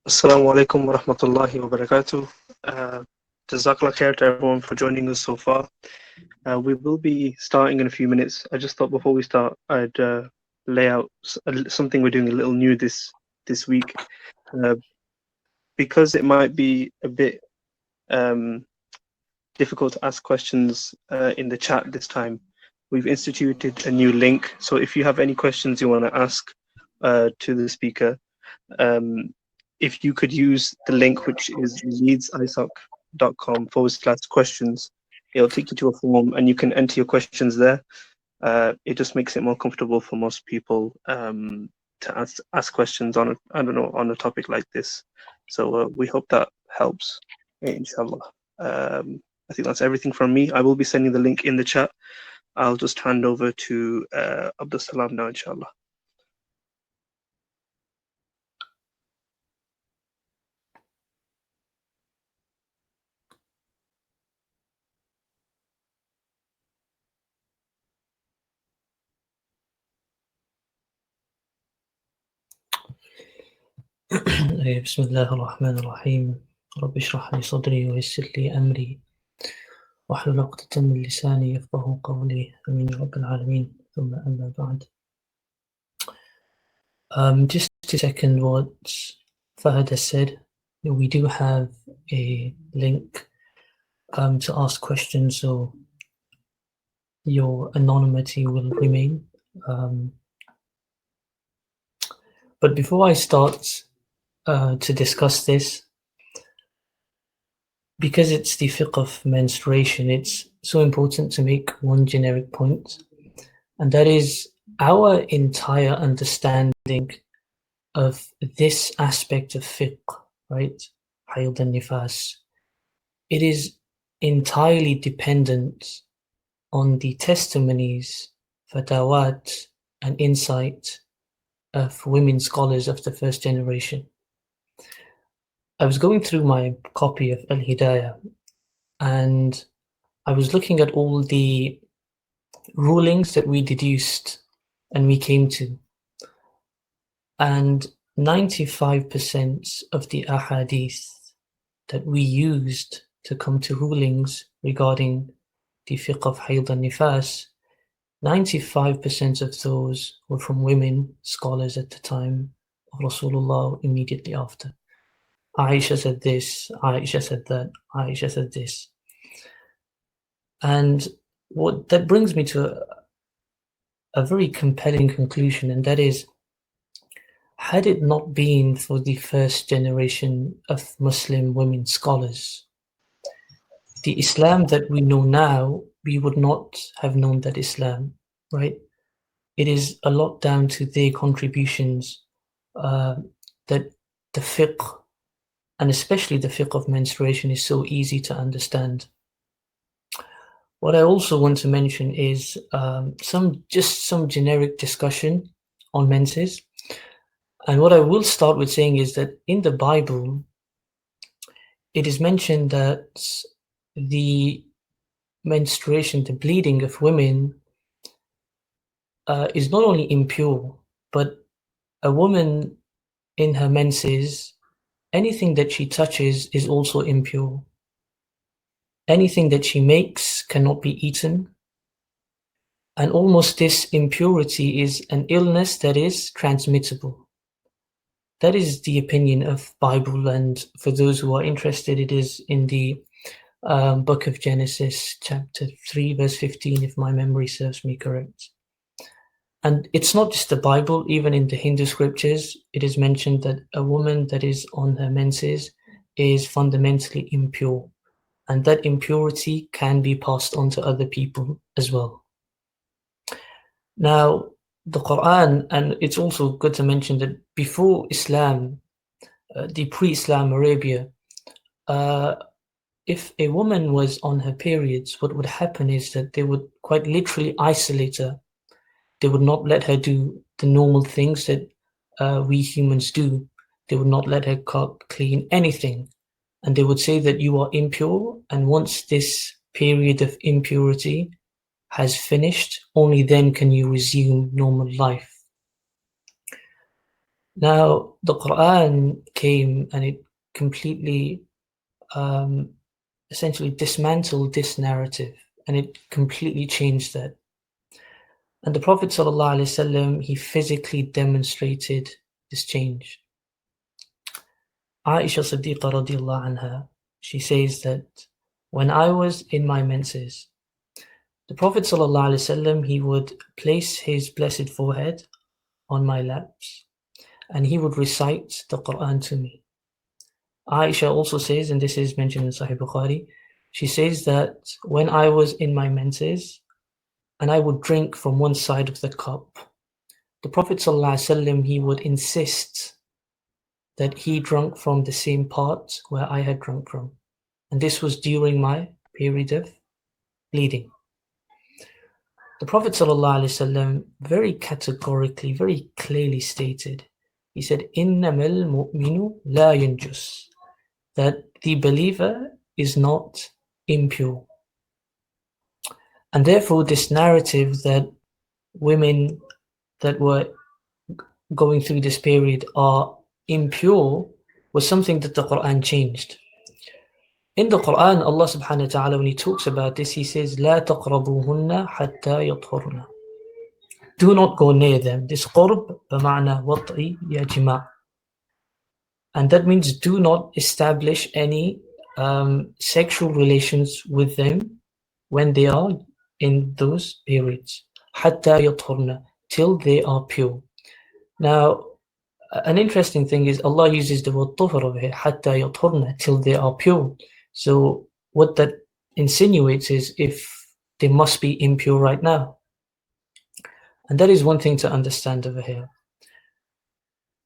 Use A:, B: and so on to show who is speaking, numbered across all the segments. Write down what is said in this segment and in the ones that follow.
A: Assalamu alaikum wa rahmatullahi wa barakatuh. Jazakallah khair to everyone for joining us so far. We will be starting in a few minutes. I just thought before we start, I'd lay out something we're doing a little new this week, uh, because it might be a bit difficult to ask questions in the chat this time. We've instituted a new link, so if you have any questions you want to ask to the speaker, if you could use the link, which is leadsisoc.com/questions, it'll take you to a form and you can enter your questions there. It just makes it more comfortable for most people to ask questions on on a topic like this. So we hope that helps, inshallah. I think that's everything from me. I will be sending the link in the chat. I'll just hand over to Abdus-Salaam now, inshallah.
B: بسم الله الرحمن الرحيم رب اشرح لي صدري ويسر لي أمري واحلل عقدة من لساني يفقهوا قولي آمين يا رب العالمين ثم أما بعد. Just to second what Fahad has said, we do have a link to ask questions, so your anonymity will remain. But before I start to discuss this, because it's the fiqh of menstruation, it's so important to make one generic point, and that is our entire understanding of this aspect of fiqh, right? Hayd and nifas. It is entirely dependent on the testimonies, fatawat, and insight of women scholars of the first generation. I was going through my copy of Al-Hidayah and I was looking at all the rulings that we deduced and we came to, and 95% of the ahadith that we used to come to rulings regarding the fiqh of hayd and nifas, 95% of those were from women scholars at the time of Rasulullah, immediately after. Aisha said this, Aisha said that, Aisha said this. And what that brings me to a very compelling conclusion, and that is, had it not been for the first generation of Muslim women scholars, the Islam that we know now, we would not have known that Islam, right? It is a lot down to their contributions that the fiqh, and especially the fiqh of menstruation, is so easy to understand. What I also want to mention is some generic discussion on menses. And what I will start with saying is that in the Bible, it is mentioned that the menstruation, the bleeding of women, is not only impure, but a woman in her menses, anything that she touches is also impure. Anything that she makes cannot be eaten. And almost this impurity is an illness that is transmittable. That is the opinion of Bible, and for those who are interested, it is in the book of Genesis, chapter 3, verse 15, if my memory serves me correct. And it's not just the Bible, even in the Hindu scriptures, it is mentioned that a woman that is on her menses is fundamentally impure, and that impurity can be passed on to other people as well. Now, the Quran, and it's also good to mention that before Islam, the pre-Islam Arabia, if a woman was on her periods, what would happen is that they would quite literally isolate her. They would not let her do the normal things that we humans do. They would not let her cook, clean, anything. And they would say that you are impure, and once this period of impurity has finished, only then can you resume normal life. Now, the Quran came and it completely essentially dismantled this narrative, and it completely changed that. And the Prophet ﷺ, he physically demonstrated this change. Aisha Siddiqa radiallahu anha, she says that when I was in my menses, the Prophet ﷺ, he would place his blessed forehead on my laps and he would recite the Quran to me. Aisha also says, and this is mentioned in Sahih Bukhari, she says that when I was in my menses and I would drink from one side of the cup, the Prophet ﷺ, he would insist that he drank from the same part where I had drunk from. And this was during my period of bleeding. The Prophet ﷺ very categorically, very clearly stated, he said, إِنَّمَا الْمُؤْمِنُ لَا يَنْجُسُ, that the believer is not impure. And therefore this narrative that women that were going through this period are impure was something that the Quran changed. In the Quran, Allah subhanahu wa ta'ala, when He talks about this, He says, لا تقربوهن حتى يطهرن. Do not go near them. This qurb بمعنى وطئ يا جماع. And that means do not establish any sexual relations with them when they are in those periods. حتى يطهرن, till they are pure. Now, an interesting thing is Allah uses the word طهر over here, حتى يطهرن, till they are pure. So what that insinuates is if they must be impure right now. And that is one thing to understand over here.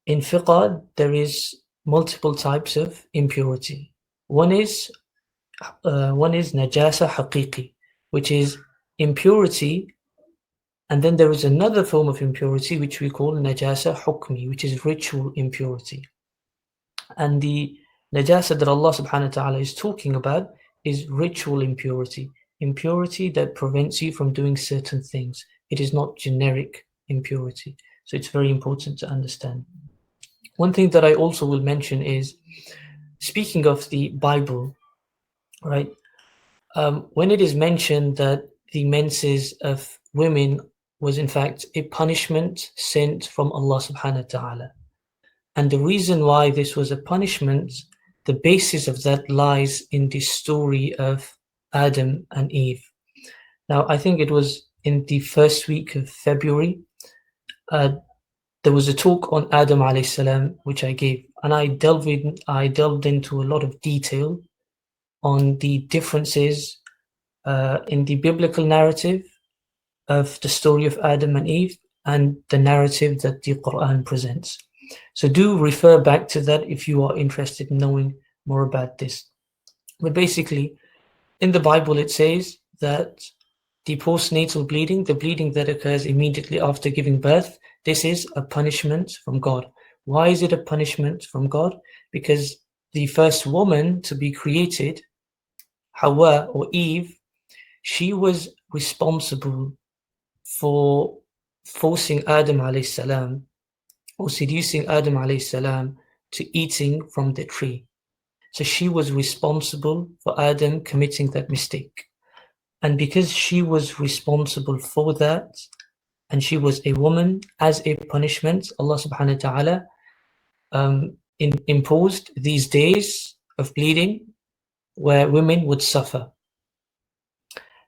B: In fiqh, there is multiple types of impurity. One is najasa haqiqi, which is impurity, and then there is another form of impurity which we call najasa hukmi, which is ritual impurity. And the najasa that Allah subhanahu wa ta'ala is talking about is ritual impurity, impurity that prevents you from doing certain things. It is not generic impurity. So it's very important to understand. One thing that I also will mention is, speaking of the Bible, right? When it is mentioned that the menses of women was in fact a punishment sent from Allah subhanahu wa ta'ala. And the reason why this was a punishment, the basis of that lies in the story of Adam and Eve. Now, I think it was in the first week of February, there was a talk on Adam alayhi salam, which I gave, and I delved into a lot of detail on the differences in the biblical narrative of the story of Adam and Eve and the narrative that the Quran presents. So do refer back to that if you are interested in knowing more about this. But basically, in the Bible it says that the postnatal bleeding, the bleeding that occurs immediately after giving birth, this is a punishment from God. Why is it a punishment from God? Because the first woman to be created, Hawa or Eve, she was responsible for forcing Adam alayhi salam or seducing Adam alayhi salam to eating from the tree. So she was responsible for Adam committing that mistake. And because she was responsible for that, and she was a woman, as a punishment, Allah subhanahu wa ta'ala imposed these days of bleeding where women would suffer.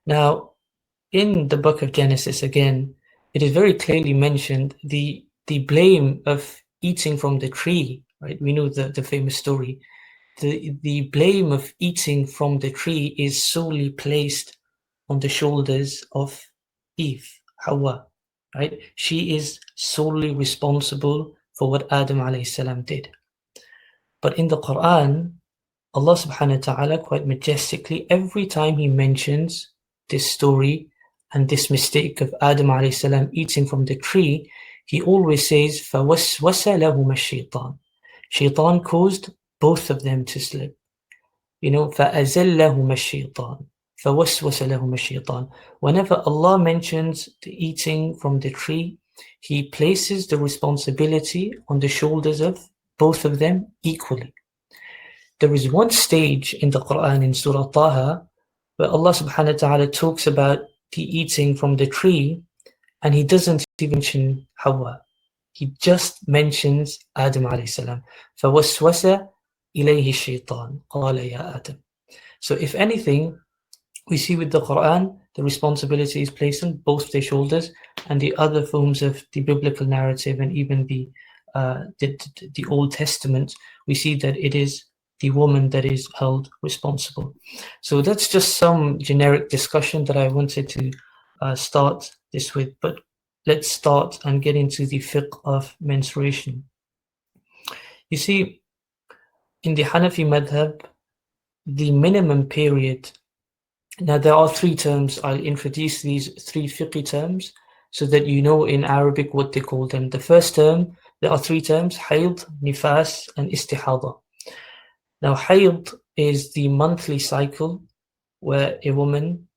B: Now, in the book of Genesis, again, it is very clearly mentioned the blame of eating from the tree, right? We know the famous story. The blame of eating from the tree is solely placed on the shoulders of Eve, Hawa, right? She is solely responsible for what Adam alayhi salam did. But in the Quran, Allah subhanahu wa ta'ala quite majestically, every time He mentions this story and this mistake of Adam alayhi salam eating from the tree, He always says, فَوَسْوَسَ لَهُمَ الشَّيْطَانِ. Shaitan caused both of them to slip. فَأَزَلَّهُمَ الشَّيْطَانِ فَوَسْوَسَ لَهُمَ الشَّيْطَانِ. Whenever Allah mentions the eating from the tree, He places the responsibility on the shoulders of both of them equally. There is one stage in the Quran in Surah Taha where Allah subhanahu wa ta'ala talks about the eating from the tree, and he doesn't even mention Hawa. He just mentions Adam alayhi salam. فَوَسْوَسَ إِلَيْهِ الشَّيْطَانُ قَالَ يَا آدَمَ. So if anything, we see with the Quran, the responsibility is placed on both their shoulders, and the other forms of the biblical narrative and even the Old Testament, we see that it is the woman that is held responsible. So that's just some generic discussion that I wanted to start this with, but let's start and get into the fiqh of menstruation. You see, in the Hanafi madhab, the minimum period, now there are three terms. I'll introduce these three fiqh terms so that you know in Arabic what they call them. The first term, there are three terms: hayd, nifas, and istihada. Now, hayd is the monthly cycle where a woman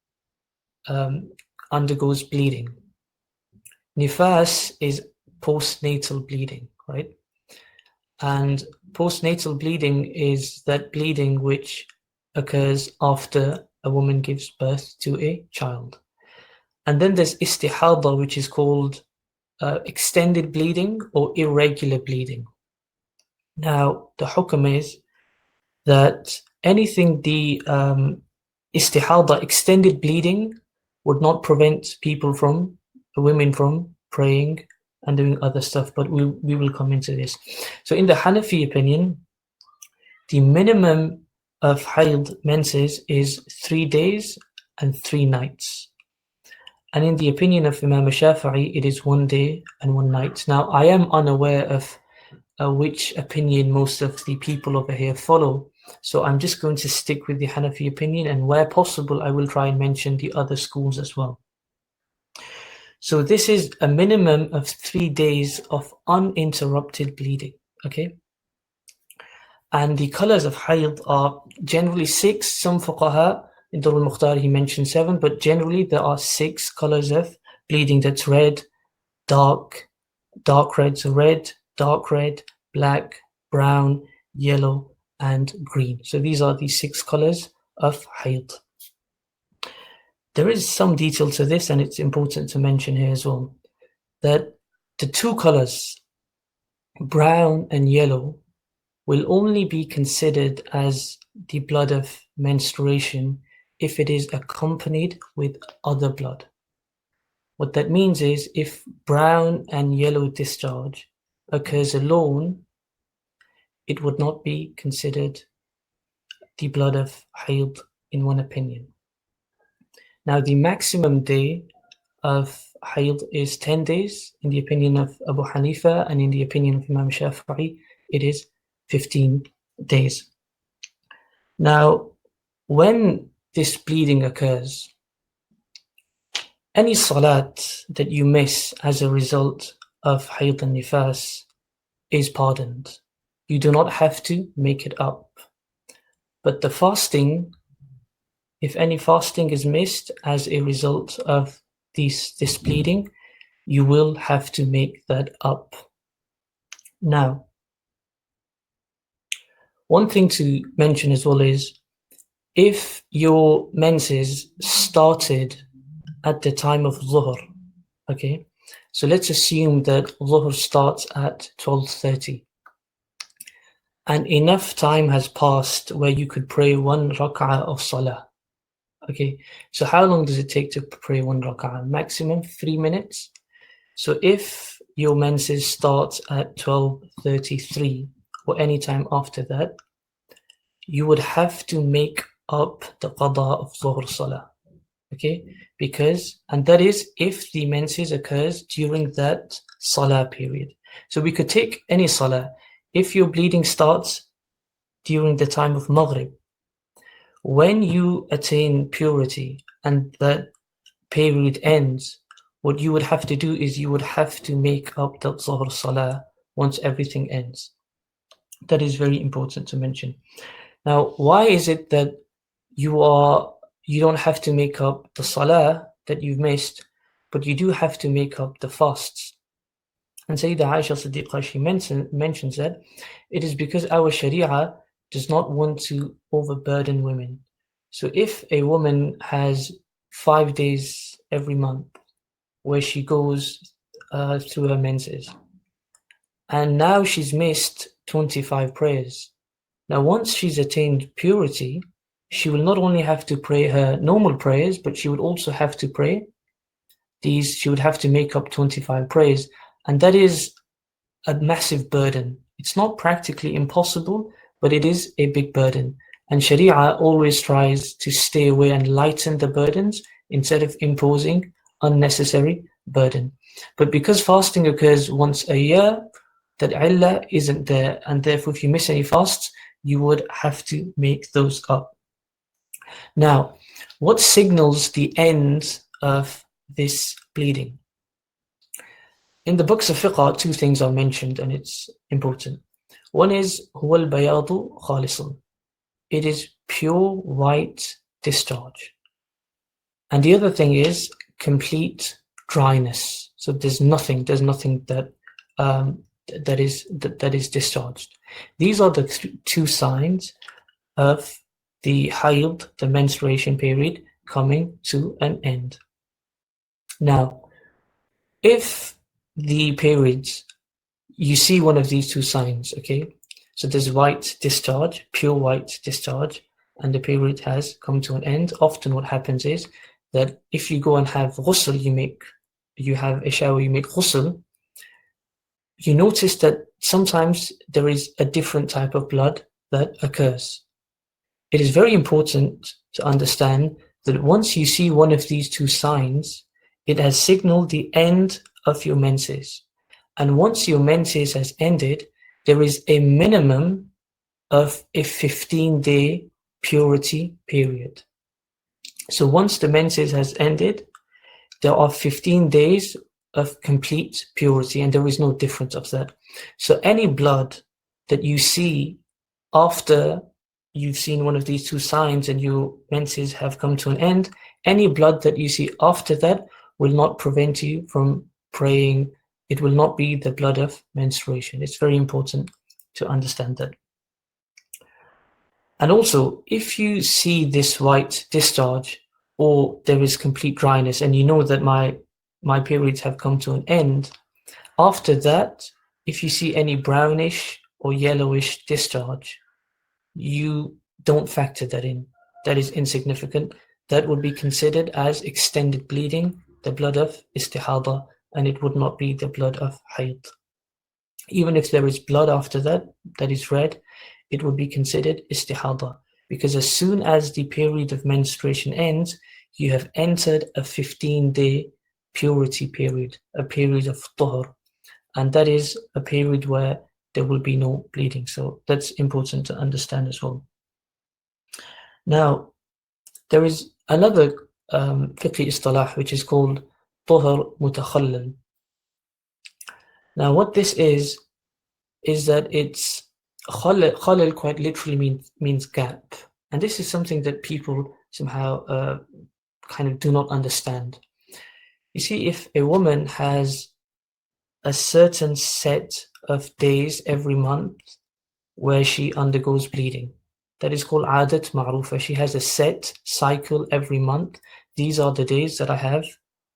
B: undergoes bleeding. Nifas is postnatal bleeding, right? And postnatal bleeding is that bleeding which occurs after a woman gives birth to a child. And then there's istihada, which is called extended bleeding or irregular bleeding. Now, the hukam is that anything the istihada, extended bleeding, would not prevent women from praying and doing other stuff, but we will come into this. So in the Hanafi opinion, the minimum of hayd menses is 3 days and 3 nights. And in the opinion of Imam Shafi'i, it is 1 day and 1 night. Now, I am unaware of which opinion most of the people over here follow. So I'm just going to stick with the Hanafi opinion, and where possible, I will try and mention the other schools as well. So this is a minimum of 3 days of uninterrupted bleeding, okay? And the colors of hayd are generally 6. Some fuqaha, in Durr al-Mukhtar, he mentioned 7, but generally there are 6 colors of bleeding. That's red, dark red, so red, dark red, black, brown, yellow, and green. So these are the 6 colors of hayd. There is some detail to this, and it's important to mention here as well, that the 2 colors, brown and yellow, will only be considered as the blood of menstruation if it is accompanied with other blood. What that means is if brown and yellow discharge occurs alone, it would not be considered the blood of hayd in one opinion. Now, the maximum day of hayd is 10 days in the opinion of Abu Hanifa, and in the opinion of Imam Shafi'i, it is 15 days. Now, when this bleeding occurs, any salat that you miss as a result of hayd and nifas is pardoned. You do not have to make it up. But the fasting, if any fasting is missed as a result of this bleeding, you will have to make that up. Now, one thing to mention as well is, if your menses started at the time of Dhuhr, okay, so let's assume that Dhuhr starts at 12:30, and enough time has passed where you could pray 1 rak'ah of salah. Okay, so how long does it take to pray 1 rak'ah? Maximum 3 minutes. So if your menses start at 12:33 or any time after that, you would have to make up the qada of Dhuhr salah. Okay, and that is if the menses occurs during that salah period. So we could take any salah. If your bleeding starts during the time of Maghrib, when you attain purity and that period ends, what you would have to do is you would have to make up the Dhuhr salah once everything ends. That is very important to mention. Now, why is it that you don't have to make up the salah that you've missed, but you do have to make up the fasts? And Sayyidah Aisha Siddiqah, she mentions that it is because our Sharia does not want to overburden women. So if a woman has 5 days every month where she goes through her menses, and now she's missed 25 prayers. Now once she's attained purity, she will not only have to pray her normal prayers, but she would also have to pray these, she would have to make up 25 prayers. And that is a massive burden. It's not practically impossible, but it is a big burden. And Sharia always tries to stay away and lighten the burdens instead of imposing unnecessary burden. But because fasting occurs once a year, that illah isn't there, and therefore if you miss any fasts, you would have to make those up. Now, what signals the end of this bleeding? In the books of fiqh, two things are mentioned, and it's important. One is huwa al-bayadu khalisun. It is pure white discharge. And the other thing is complete dryness. So there's nothing that that is discharged. These are the two signs of the hayd, the menstruation period, coming to an end. Now, if the periods, you see one of these two signs, okay? So there's white discharge, pure white discharge, and the period has come to an end. Often what happens is that if you go and have ghusl, you have a shower, you make ghusl, you notice that sometimes there is a different type of blood that occurs. It is very important to understand that once you see one of these two signs, it has signaled the end of your menses. And once your menses has ended, there is a minimum of a 15-day purity period. So once the menses has ended, there are 15 days of complete purity, and there is no difference of that. So any blood that you see after you've seen one of these two signs and your menses have come to an end, any blood that you see after that will not prevent you from praying. It will not be the blood of menstruation. It's very important to understand that. And also, if you see this white discharge or there is complete dryness and you know that my periods have come to an end, after that, if you see any brownish or yellowish discharge, you don't factor that in. That is insignificant. That would be considered as extended bleeding, the blood of istihada, and it would not be the blood of hayd. Even if there is blood after that, that is red, it would be considered istihada, because as soon as the period of menstruation ends, you have entered a 15-day purity period, a period of tuhr, and that is a period where there will be no bleeding. So that's important to understand as well. Now, there is another fiqh istalah which is called tuhr mutakhallal. Now, what this is that it's khalal quite literally means gap, and this is something that people somehow kind of do not understand. You see, if a woman has a certain set of days every month where she undergoes bleeding, that is called adat ma'rufa. She has a set cycle every month. These are the days that I have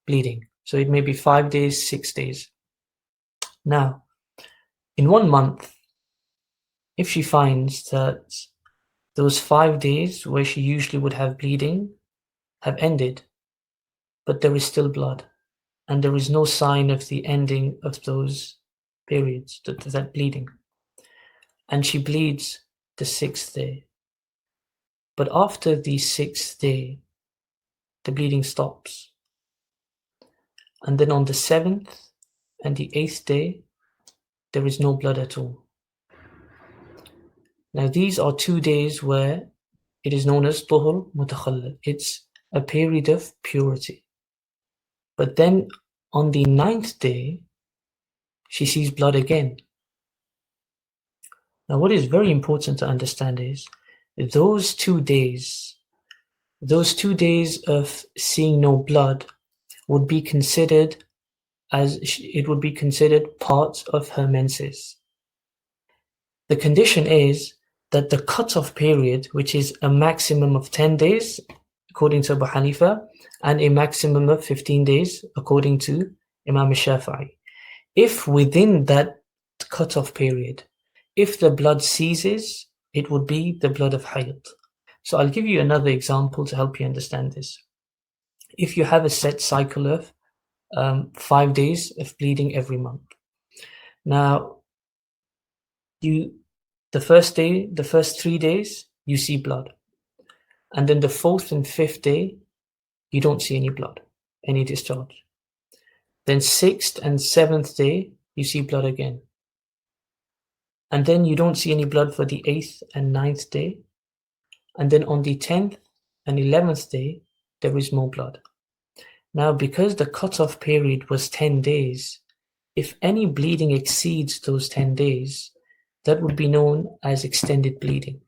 B: bleeding. So it may be 5 days, 6 days. Now, in 1 month, if she finds that those 5 days where she usually would have bleeding have ended, but there is still blood, and there is no sign of the ending of those periods, that bleeding, and she bleeds the 6th day, but after the 6th day, the bleeding stops, and then on the 7th and the 8th day, there is no blood at all. Now these are 2 days where it is known as tuhr mutakhallal. It's a period of purity. But then on the 9th day, she sees blood again. Now what is very important to understand is those 2 days of seeing no blood would be considered as it would be considered part of her menses. The condition is that the cutoff period, which is a maximum of 10 days, according to Abu Hanifa, and a maximum of 15 days, according to Imam Shafi'i. If within that cutoff period, if the blood ceases, it would be the blood of hayd. So I'll give you another example to help you understand this. If you have a set cycle of 5 days of bleeding every month. Now, the first 3 days, you see blood. And then the 4th and 5th day, you don't see any blood, any discharge. Then 6th and 7th day, you see blood again. And then you don't see any blood for the 8th and 9th day. And then on the 10th and 11th day, there is more blood. Now, because the cutoff period was 10 days, if any bleeding exceeds those 10 days, that would be known as extended bleeding.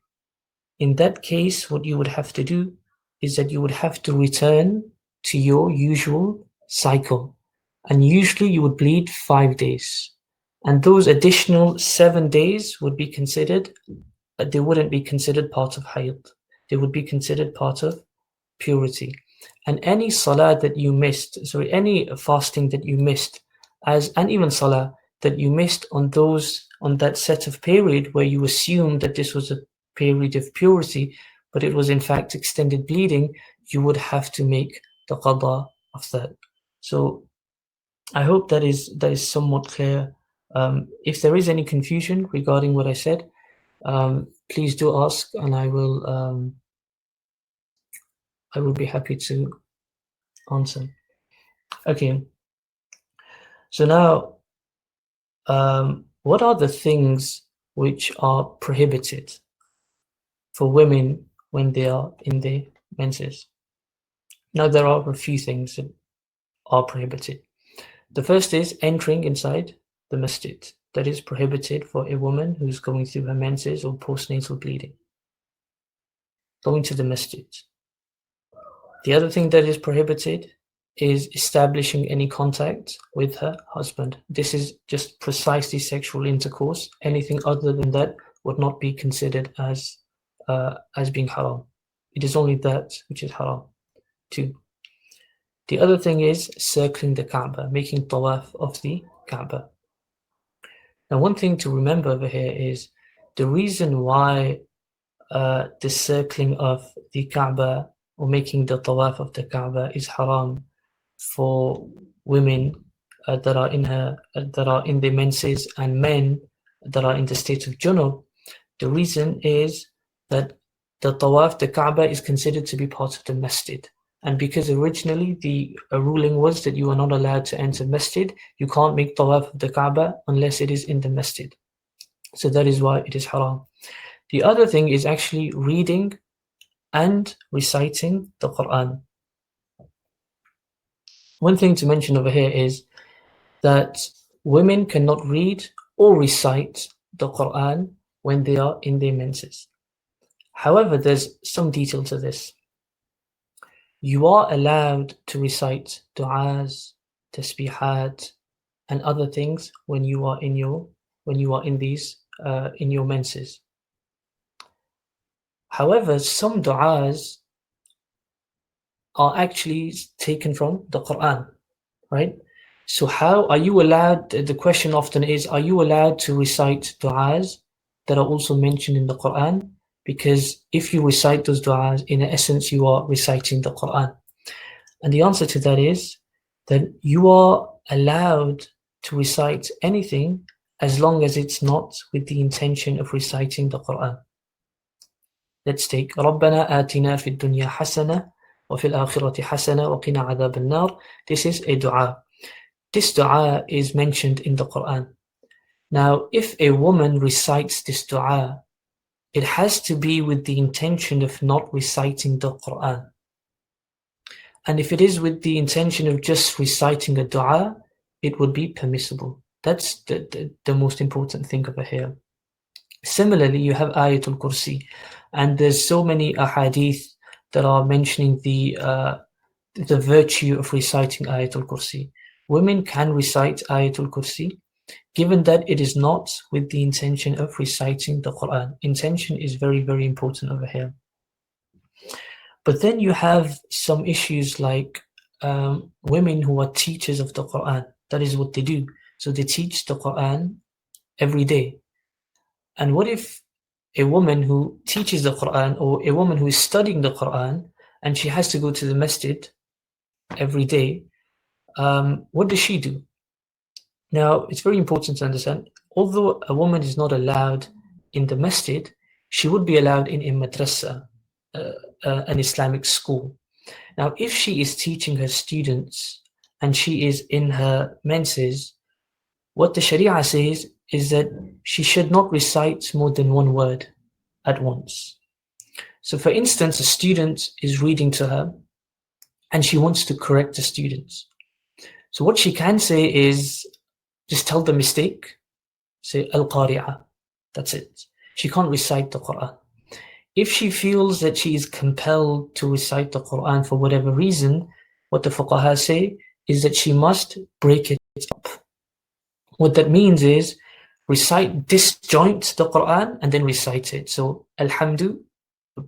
B: In that case, what you would have to do is that you would have to return to your usual cycle. And usually you would bleed 5 days. And those additional 7 days would be considered, they wouldn't be considered part of hayd. They would be considered part of purity. And any salah that you missed, any fasting that you missed, and even salah that you missed on that set of period where you assumed that this was a period of purity, but it was in fact extended bleeding, you would have to make the qada of that. So I hope that is somewhat clear. If there is any confusion regarding what I said, please do ask, and I will be happy to answer. Okay. So now, what are the things which are prohibited for women when they are in their menses? Now, there are a few things that are prohibited. The first is entering inside the masjid. That is prohibited for a woman who's going through her menses or postnatal bleeding. Going to the masjid. The other thing that is prohibited is establishing any contact with her husband. This is just precisely sexual intercourse. Anything other than that would not be considered as being haram. It is only that which is haram. 2. The other thing is circling the Kaaba, making tawaf of the Kaaba. Now, one thing to remember over here is the reason why the circling of the Kaaba or making the tawaf of the Kaaba is haram for women that are in their menses and men that are in the state of junub. The reason is that the tawaf, the Kaaba, is considered to be part of the masjid. And because originally the ruling was that you are not allowed to enter masjid, you can't make tawaf of the Kaaba unless it is in the masjid. So that is why it is haram. The other thing is actually reading and reciting the Quran. One thing to mention over here is that women cannot read or recite the Quran when they are in their menses. However, there's some detail to this. You are allowed to recite du'as, tasbihat, and other things when you are in your menses. However, some du'as are actually taken from the Quran, right? So how are you allowed, the question often is, are you allowed to recite du'as that are also mentioned in the Quran? Because if you recite those du'as, in essence, you are reciting the Quran. And the answer to that is that you are allowed to recite anything as long as it's not with the intention of reciting the Quran. Let's take رَبَّنَا آتِنَا فِي الدُّنْيَا حَسَنَةً وَفِي الْآخِرَةِ حَسَنَةً وَقِنَا عَذَابَ النَّارِ. This is a dua. This dua is mentioned in the Quran. Now, if a woman recites this dua, it has to be with the intention of not reciting the Quran. And if it is with the intention of just reciting a dua, it would be permissible. That's the most important thing over here. Similarly, you have Ayatul Kursi, and there's so many ahadith that are mentioning the virtue of reciting Ayatul Kursi. women can recite Ayatul Kursi, given that it is not with the intention of reciting the Quran. Intention is very, very important over here. But then you have some issues like women who are teachers of the Quran. That is what they do. So they teach the Quran every day. And what if a woman who teaches the Quran, or a woman who is studying the Quran, and she has to go to the masjid every day, what does she do? Now, it's very important to understand, although a woman is not allowed in the masjid, she would be allowed in a madrasa, an Islamic school. Now, if she is teaching her students and she is in her menses, what the Sharia says is that she should not recite more than one word at once. So, for instance, a student is reading to her and she wants to correct the students. So, what she can say is just tell the mistake, say Al-Qari'ah, that's it. She can't recite the Quran. If she feels that she is compelled to recite the Quran for whatever reason, what the fuqaha say is that she must break it up. What that means is disjoint the Quran and then recite it. So Alhamdu,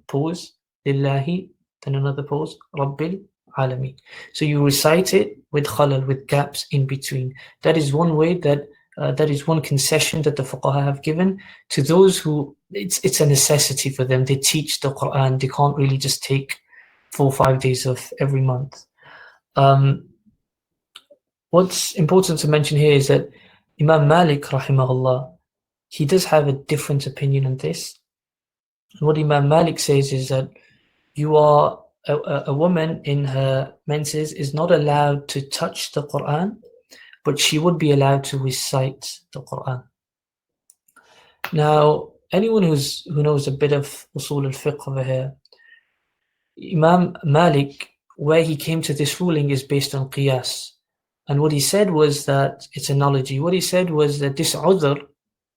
B: pause, Lillahi, then another pause, Rabbil Alameen. So you recite it with khalal, with gaps in between. That is one way that is one concession that the fuqaha have given to those who it's a necessity for them. They teach the Quran. They can't really just take 4 or 5 days of every month. What's important to mention here is that Imam Malik, rahimahullah, he does have a different opinion on this. And what Imam Malik says is that a woman in her menses is not allowed to touch the Quran, but she would be allowed to recite the Quran. Now, anyone who knows a bit of usul al-fiqh over here, Imam Malik, where he came to this ruling is based on qiyas. And what he said was that it's analogy. What he said was that this udhr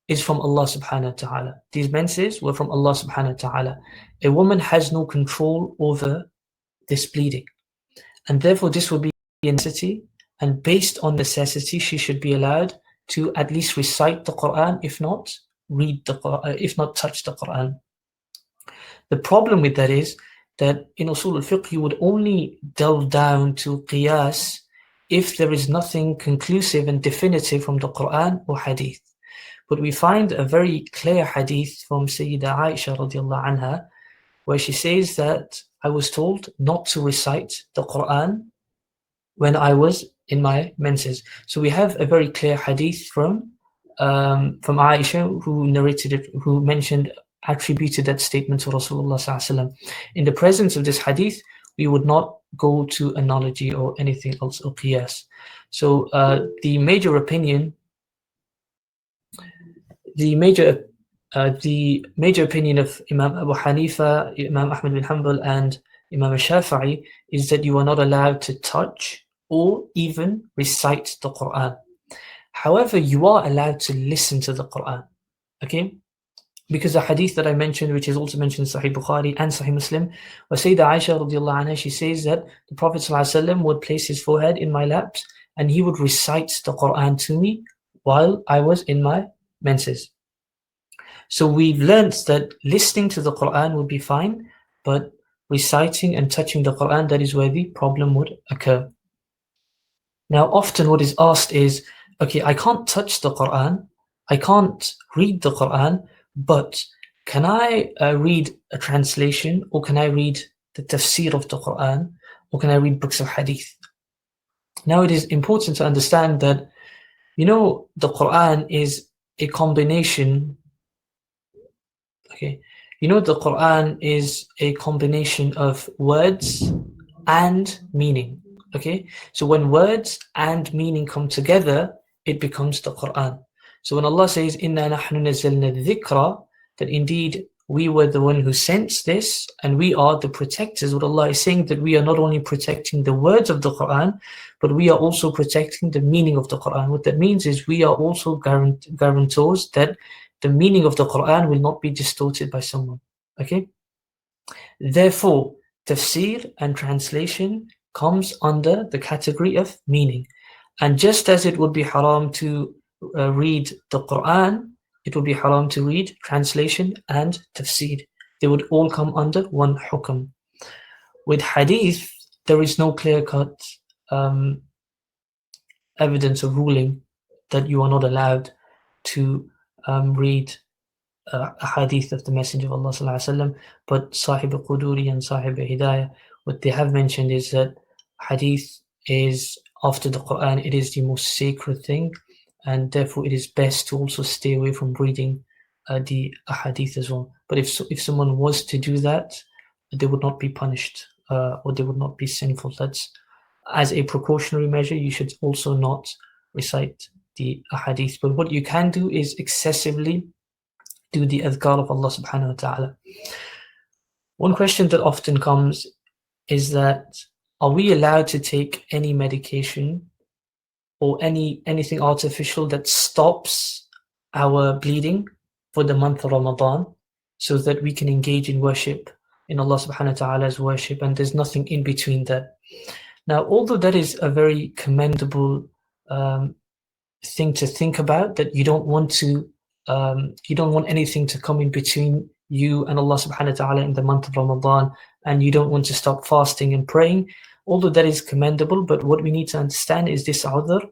B: is from Allah subhanahu wa ta'ala. These menses were from Allah subhanahu wa ta'ala. A woman has no control over this bleeding. And therefore this would be a necessity. And based on necessity, she should be allowed to at least recite the Quran, if not read the Quran, if not touch the Quran. The problem with that is that in usul al-fiqh, you would only delve down to qiyas if there is nothing conclusive and definitive from the Quran or hadith. But we find a very clear hadith from Sayyida Aisha radiallahu anha, where she says that I was told not to recite the Quran when I was in my menses. So we have a very clear hadith from Aisha who narrated it, who attributed that statement to Rasulullah sallallahu alaihi wasallam. In the presence of this hadith, we would not go to analogy or anything else or qiyas. So the major opinion of Imam Abu Hanifa, Imam Ahmad bin Hanbal, and Imam Shafi'i is that you are not allowed to touch or even recite the Quran. However, you are allowed to listen to the Quran. Okay? Because the hadith that I mentioned, which is also mentioned in Sahih Bukhari and Sahih Muslim, where Sayyida Aisha radiallahu anha, she says that the Prophet ﷺ would place his forehead in my laps and he would recite the Quran to me while I was in my menses. So we've learned that listening to the Quran would be fine, but reciting and touching the Quran, that is where the problem would occur. Now, often what is asked is, okay, I can't touch the Quran, I can't read the Quran, but can I read a translation, or can I read the tafsir of the Quran, or can I read books of hadith? Now, it is important to understand that, the Quran is a combination. Okay, the Quran is a combination of words and meaning. Okay, so when words and meaning come together, it becomes the Quran. So when Allah says, Inna nahnu nazzalna dhikra, that indeed we were the one who sent this and we are the protectors, what Allah is saying that we are not only protecting the words of the Quran, but we are also protecting the meaning of the Quran. What that means is we are also guarantors that the meaning of the Quran will not be distorted by someone. Okay? Therefore, tafsir and translation comes under the category of meaning. And just as it would be haram to read the Quran, it would be haram to read translation and tafsir. They would all come under one hukm. With hadith, there is no clear-cut evidence or ruling that you are not allowed to read a hadith of the Messenger of Allah sallallahu alaihi wasallam, but Sahib al-Quduri and Sahib al-Hidayah, what they have mentioned is that hadith is, after the Quran, it is the most sacred thing, and therefore it is best to also stay away from reading the hadith as well. But if someone was to do that, they would not be punished or they would not be sinful. That's as a precautionary measure. You should also not recite the hadith. But what you can do is excessively do the adhkar of Allah subhanahu wa ta'ala. One question that often comes is that, are we allowed to take any medication or anything artificial that stops our bleeding for the month of Ramadan so that we can engage in worship, in Allah subhanahu wa ta'ala's worship, and there's nothing in between that? Now, although that is a very commendable thing to think about, that you don't want anything to come in between you and Allah subhanahu wa ta'ala in the month of Ramadan, and you don't want to stop fasting and praying, although that is commendable, but what we need to understand is this udhr,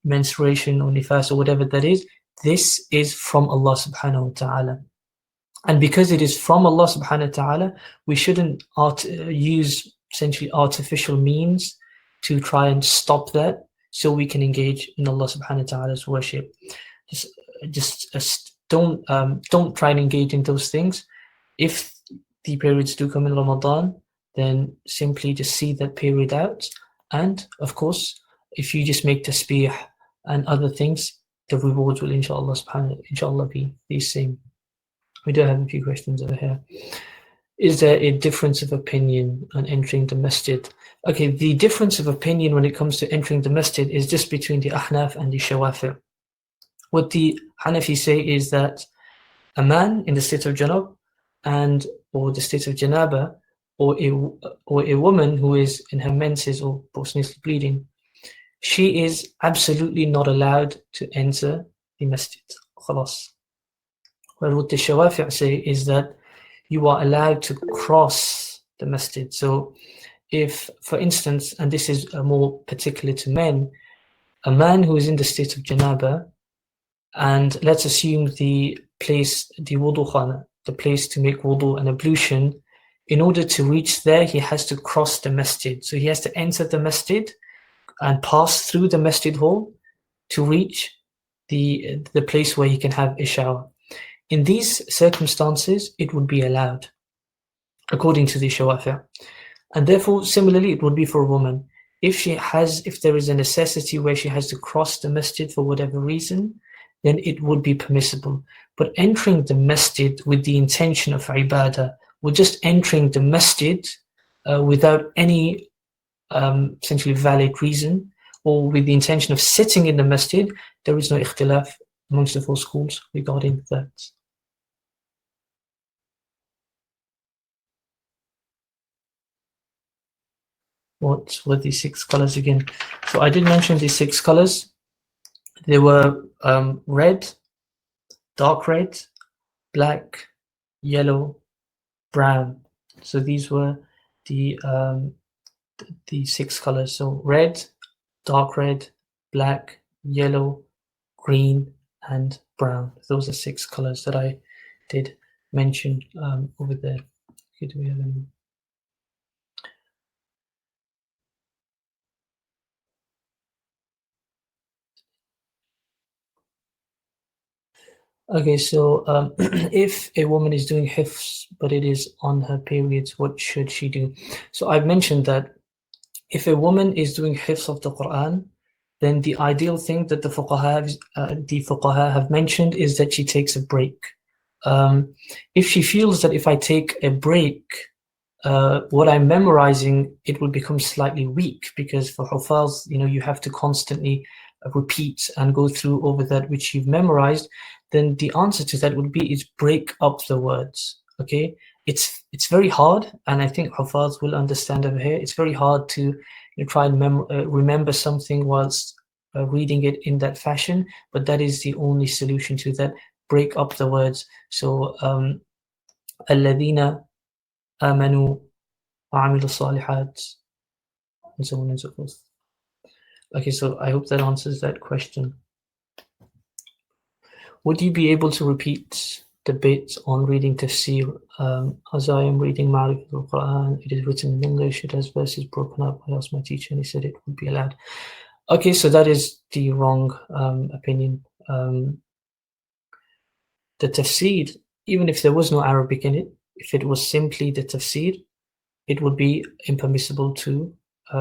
B: menstruation or nifas or whatever that is, this is from Allah subhanahu wa ta'ala. And because it is from Allah subhanahu wa ta'ala, we shouldn't use essentially artificial means to try and stop that so we can engage in Allah subhanahu wa ta'ala's worship. Just don't try and engage in those things. If the periods do come in Ramadan, then simply just see that period out. And of course, if you just make tasbih and other things, the rewards will inshallah be the same. We do have a few questions over here. Is there a difference of opinion on entering the masjid? Okay, the difference of opinion when it comes to entering the masjid is just between the Ahnaf and the Shawafi'. What the Hanafi say is that a man in the state of Janab or the state of Janaba, or a woman who is in her menses or postnatally bleeding, she is absolutely not allowed to enter the masjid. Khalas. Well, what the Shawafi' say is that you are allowed to cross the masjid. So if, for instance, and this is more particular to men, a man who is in the state of Janaba, and let's assume the place, the wudu khana, the place to make wudu and ablution, in order to reach there, he has to cross the masjid. So he has to enter the masjid and pass through the masjid hall to reach the place where he can have a shower. In these circumstances, it would be allowed, according to the Shawafi'. And therefore, similarly, it would be for a woman. If there is a necessity where she has to cross the masjid for whatever reason, then it would be permissible. But entering the masjid with the intention of ibadah, or just entering the masjid without any essentially valid reason, or with the intention of sitting in the masjid, there is no ikhtilaf amongst the four schools regarding that. What were the 6 colors again? So I did mention the 6 colors. They were red, dark red, black, yellow, brown. So these were the 6 colors. So red, dark red, black, yellow, green, and brown. Those are 6 colors that I did mention over there. Okay, do we have any? Okay, so if a woman is doing hifz but it is on her periods, what should she do? So I've mentioned that if a woman is doing hifz of the Quran, then the ideal thing that the fuqaha have mentioned is that she takes a break. If she feels that if I take a break, what I'm memorizing, it will become slightly weak, because for hufaz, you have to constantly repeat and go through over that which you've memorized, then the answer to that would be is break up the words, okay? it's very hard, and I think Hafaz will understand over here. It's very hard to try and remember something whilst reading it in that fashion, but that is the only solution to that. Break up the words. So الذين آمنوا وعملوا الصالحات, and so on and so forth. Okay, so I hope that answers that question. Would you be able to repeat the bit on reading tafsir? As I am reading Ma'rif al-Quran, it is written in English, it has verses broken up. I asked my teacher and he said it would be allowed. Okay, so that is the wrong opinion. The tafsir, even if there was no Arabic in it, if it was simply the tafsir, it would be impermissible to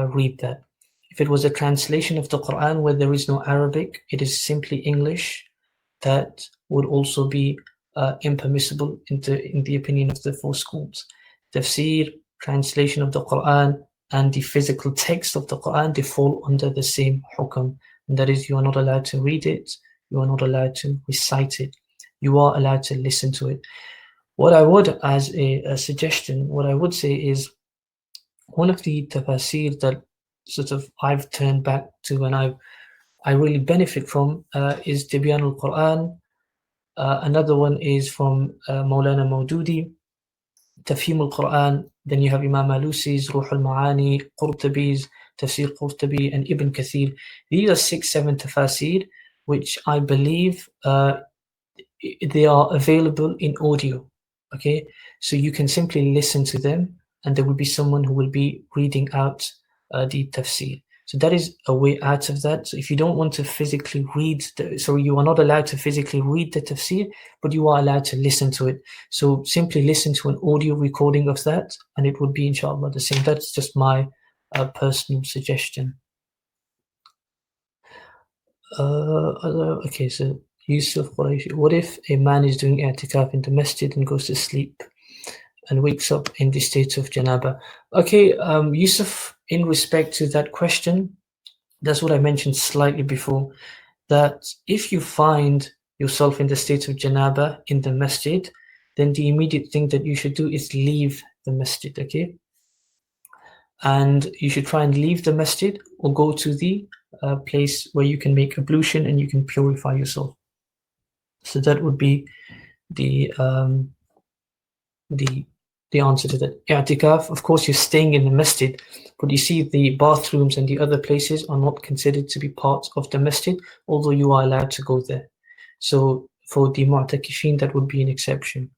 B: read that. If it was a translation of the Quran where there is no Arabic, it is simply English, that would also be impermissible in the opinion of the four schools. Tafsir, translation of the Quran, and the physical text of the Quran, they fall under the same hukam. And that is, you are not allowed to read it, you are not allowed to recite it, you are allowed to listen to it. What I would, as a suggestion, what I would say is, one of the tafsir that sort of I've turned back to and I really benefit from is Tibyan al-Quran. Another one is from Maulana Maududi, Tafhim al-Quran. Then you have Imam Alusi's Ruh al-Ma'ani, Qurtubi's Tafsir Qurtubi, and Ibn Kathir. These are 6-7 tafsir which I believe they are available in audio. Okay, so you can simply listen to them, and there will be someone who will be reading out the tafsir. So that is a way out of that. So if you don't want to physically read, you are not allowed to physically read the tafsir, but you are allowed to listen to it. So simply listen to an audio recording of that, and it would be inshallah the same. That's just my personal suggestion. Okay, so Yusuf Quraishi, what if a man is doing i'tikaf in the masjid and goes to sleep and wakes up in the state of janaba? Okay, Yusuf, in respect to that question, that's what I mentioned slightly before, that if you find yourself in the state of janaba in the masjid, then the immediate thing that you should do is leave the masjid, okay? And you should try and leave the masjid or go to the place where you can make ablution and you can purify yourself. So that would be the answer to that. I'tikaf, of course, you're staying in the masjid, but you see the bathrooms and the other places are not considered to be part of the masjid, although you are allowed to go there. So for the mu'takifin, that would be an exception.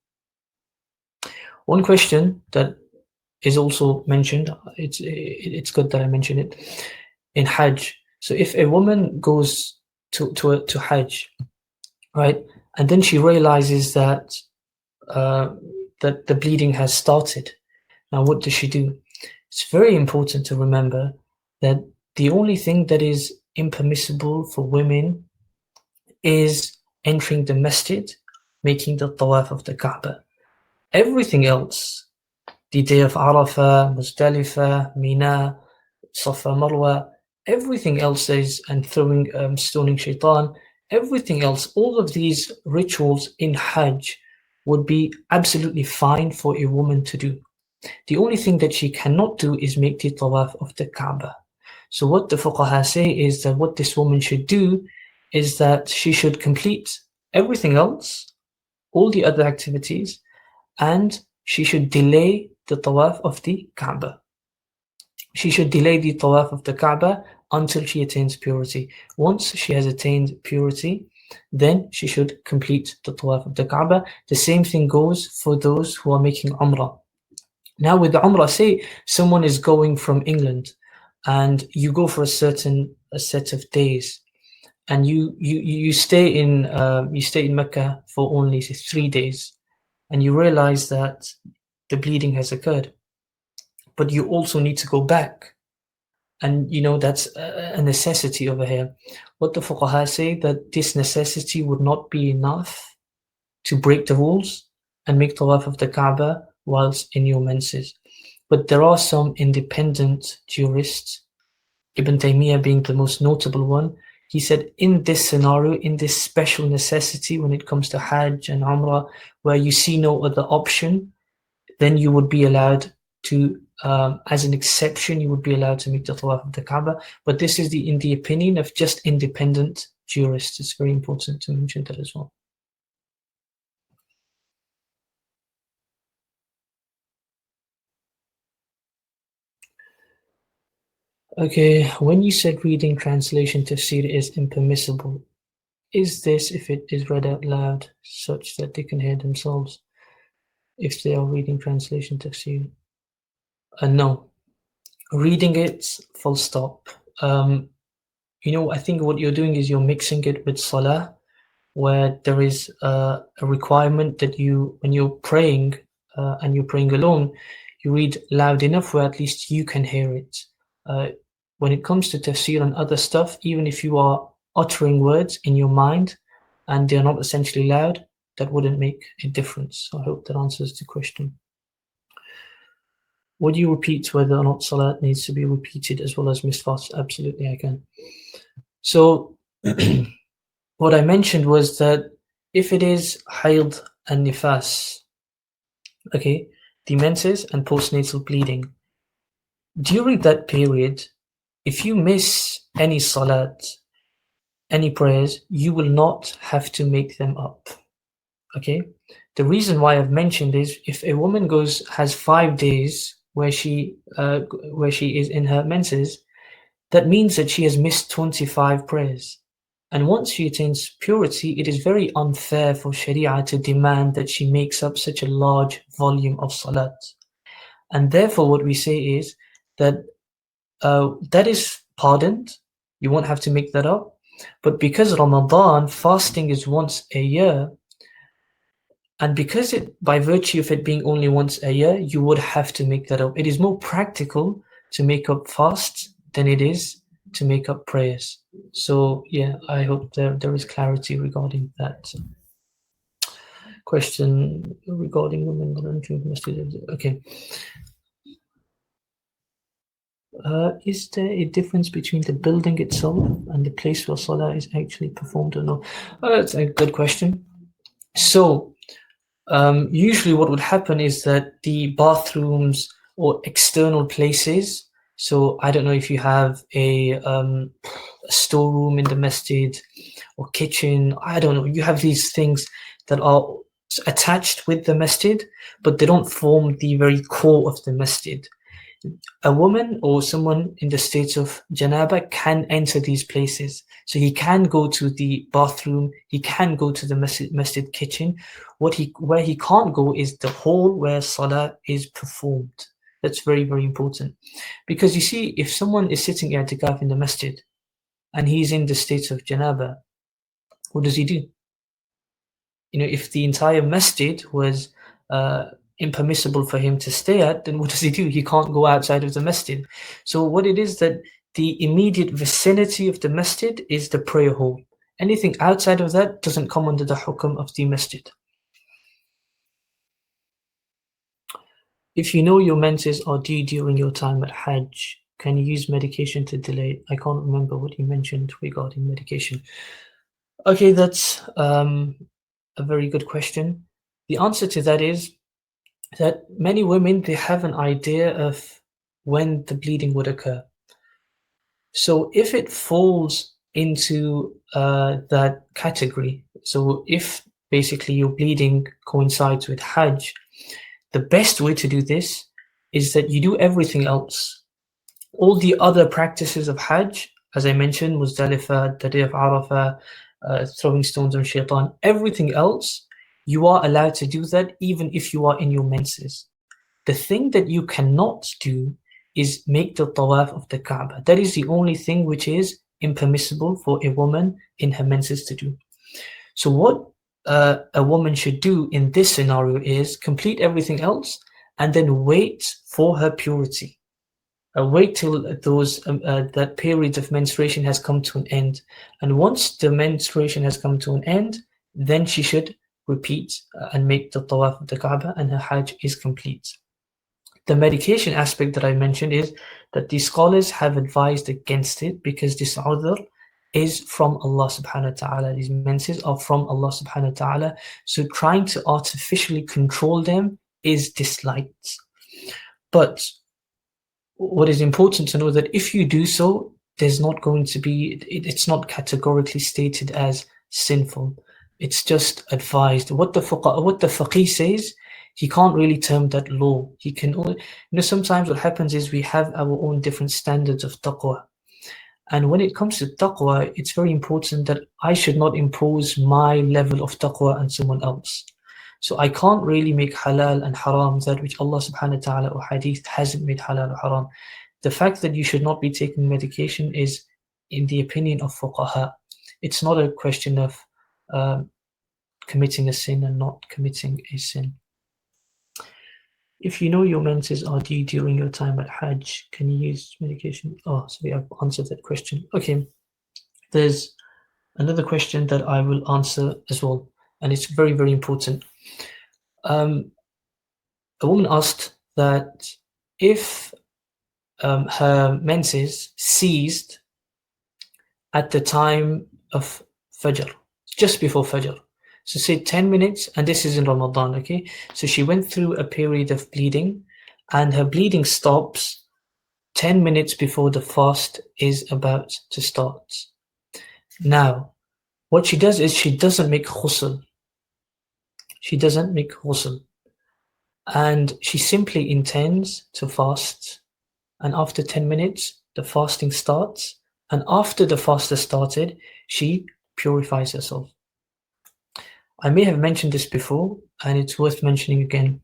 B: One question that is also mentioned, it's good that I mentioned it, in Hajj. So if a woman goes to Hajj, right, and then she realizes that that the bleeding has started, now what does she do? It's very important to remember that the only thing that is impermissible for women is entering the masjid, making the tawaf of the Kaaba. Everything else, the day of Arafah, Muzdalifah, Mina, Safa, Marwa, everything else is, and throwing, stoning shaitan, everything else, all of these rituals in Hajj would be absolutely fine for a woman to do. The only thing that she cannot do is make the tawaf of the Kaaba. So what the fuqaha say is that what this woman should do is that she should complete everything else, all the other activities, and she should delay the tawaf of the Kaaba. She should delay the tawaf of the Kaaba until she attains purity. Once she has attained purity, then she should complete the tawaf of the Kaaba. The same thing goes for those who are making Umrah. Now with the Umrah, say someone is going from England and you go for a set of days, and you stay in Mecca for only 3 days, and you realize that the bleeding has occurred, but you also need to go back. And that's a necessity over here. What the fuqaha say, that this necessity would not be enough to break the rules and make tawaf of the Kaaba whilst in your menses. But there are some independent jurists, Ibn Taymiyyah being the most notable one. He said in this scenario, in this special necessity when it comes to Hajj and Umrah, where you see no other option, then you would be allowed to, as an exception, you would be allowed to make the tawaf of the Kaaba. But this is in the opinion of just independent jurists. It's very important to mention that as well. Okay, when you said reading translation tafsir is impermissible, is this if it is read out loud such that they can hear themselves if they are reading translation tafsir? No. Reading it, full stop. I think what you're doing is you're mixing it with salah, where there is a requirement that when you're praying and you're praying alone, you read loud enough where at least you can hear it. When it comes to tafsir and other stuff, even if you are uttering words in your mind and they're not essentially loud, that wouldn't make a difference. So I hope that answers the question. Would you repeat whether or not salat needs to be repeated as well as missed fasts? Absolutely, I can. So what I mentioned was that if it is hayd and nifas, okay, the menses and postnatal bleeding, during that period, if you miss any salat, any prayers, you will not have to make them up. Okay? The reason why I've mentioned is if a woman has 5 days where she is in her menses, that means that she has missed 25 prayers. And once she attains purity, it is very unfair for Sharia to demand that she makes up such a large volume of salat. And therefore what we say is that that is pardoned. You won't have to make that up. But because Ramadan, fasting is once a year, and because by virtue of it being only once a year, you would have to make that up. It is more practical to make up fasts than it is to make up prayers. So yeah, I hope there is clarity regarding that question regarding women not entering the masjid. Okay. Is there a difference between the building itself and the place where salah is actually performed or no? That's a good question. So usually what would happen is that the bathrooms or external places, so I don't know if you have a storeroom in the masjid or kitchen, I don't know, you have these things that are attached with the masjid, but they don't form the very core of the masjid. A woman or someone in the state of janaba can enter these places. So he can go to the bathroom, he can go to the masjid kitchen. Where he can't go is the hall where salah is performed. That's very, very important. Because you see, if someone is sitting i'tikaf in the masjid and he's in the state of janaba, what does he do? If the entire masjid was impermissible for him to stay at, then what does he do? He can't go outside of the masjid. So what it is that the immediate vicinity of the masjid is the prayer hall. Anything outside of that doesn't come under the hukum of the masjid. If you know your menses are due during your time at Hajj, can you use medication to delay it? I can't remember what you mentioned regarding medication. Okay, that's a very good question. The answer to that is that many women, they have an idea of when the bleeding would occur. So if it falls into that category, so if basically your bleeding coincides with Hajj, the best way to do this is that you do everything else. All the other practices of Hajj, as I mentioned, Muzdalifah, the day of Arafah, throwing stones on shaitan, everything else, you are allowed to do that even if you are in your menses. The thing that you cannot do is make the tawaf of the Kaaba. That is the only thing which is impermissible for a woman in her menses to do. So what a woman should do in this scenario is complete everything else and then wait for her purity. Wait till that period of menstruation has come to an end. And once the menstruation has come to an end, then she should repeat and make the tawaf of the Kaaba, and her Hajj is complete. The medication aspect that I mentioned is that the scholars have advised against it because this udhr is from Allah subhanahu wa ta'ala. These menses are from Allah subhanahu wa ta'ala. So trying to artificially control them is disliked. But what is important to know that if you do so, there's not going to be, it's not categorically stated as sinful. It's just advised. What the faqih says, he can't really term that law. He can only, sometimes what happens is we have our own different standards of taqwa. And when it comes to taqwa, it's very important that I should not impose my level of taqwa on someone else. So I can't really make halal and haram that which Allah subhanahu wa ta'ala or hadith hasn't made halal or haram. The fact that you should not be taking medication is in the opinion of fuqaha. It's not a question of committing a sin and not committing a sin. If you know your menses are due during your time at Hajj, can you use medication? Oh, sorry, I've answered that question. Okay, there's another question that I will answer as well, and it's very, very important. A woman asked that if her menses ceased at the time of Fajr, just before Fajr. So say 10 minutes, and this is in Ramadan, okay? So she went through a period of bleeding, and her bleeding stops 10 minutes before the fast is about to start. Now, what she does is she doesn't make ghusl. She doesn't make ghusl. And she simply intends to fast. And after 10 minutes, the fasting starts. And after the fast has started, she purifies herself. I may have mentioned this before, and it's worth mentioning again.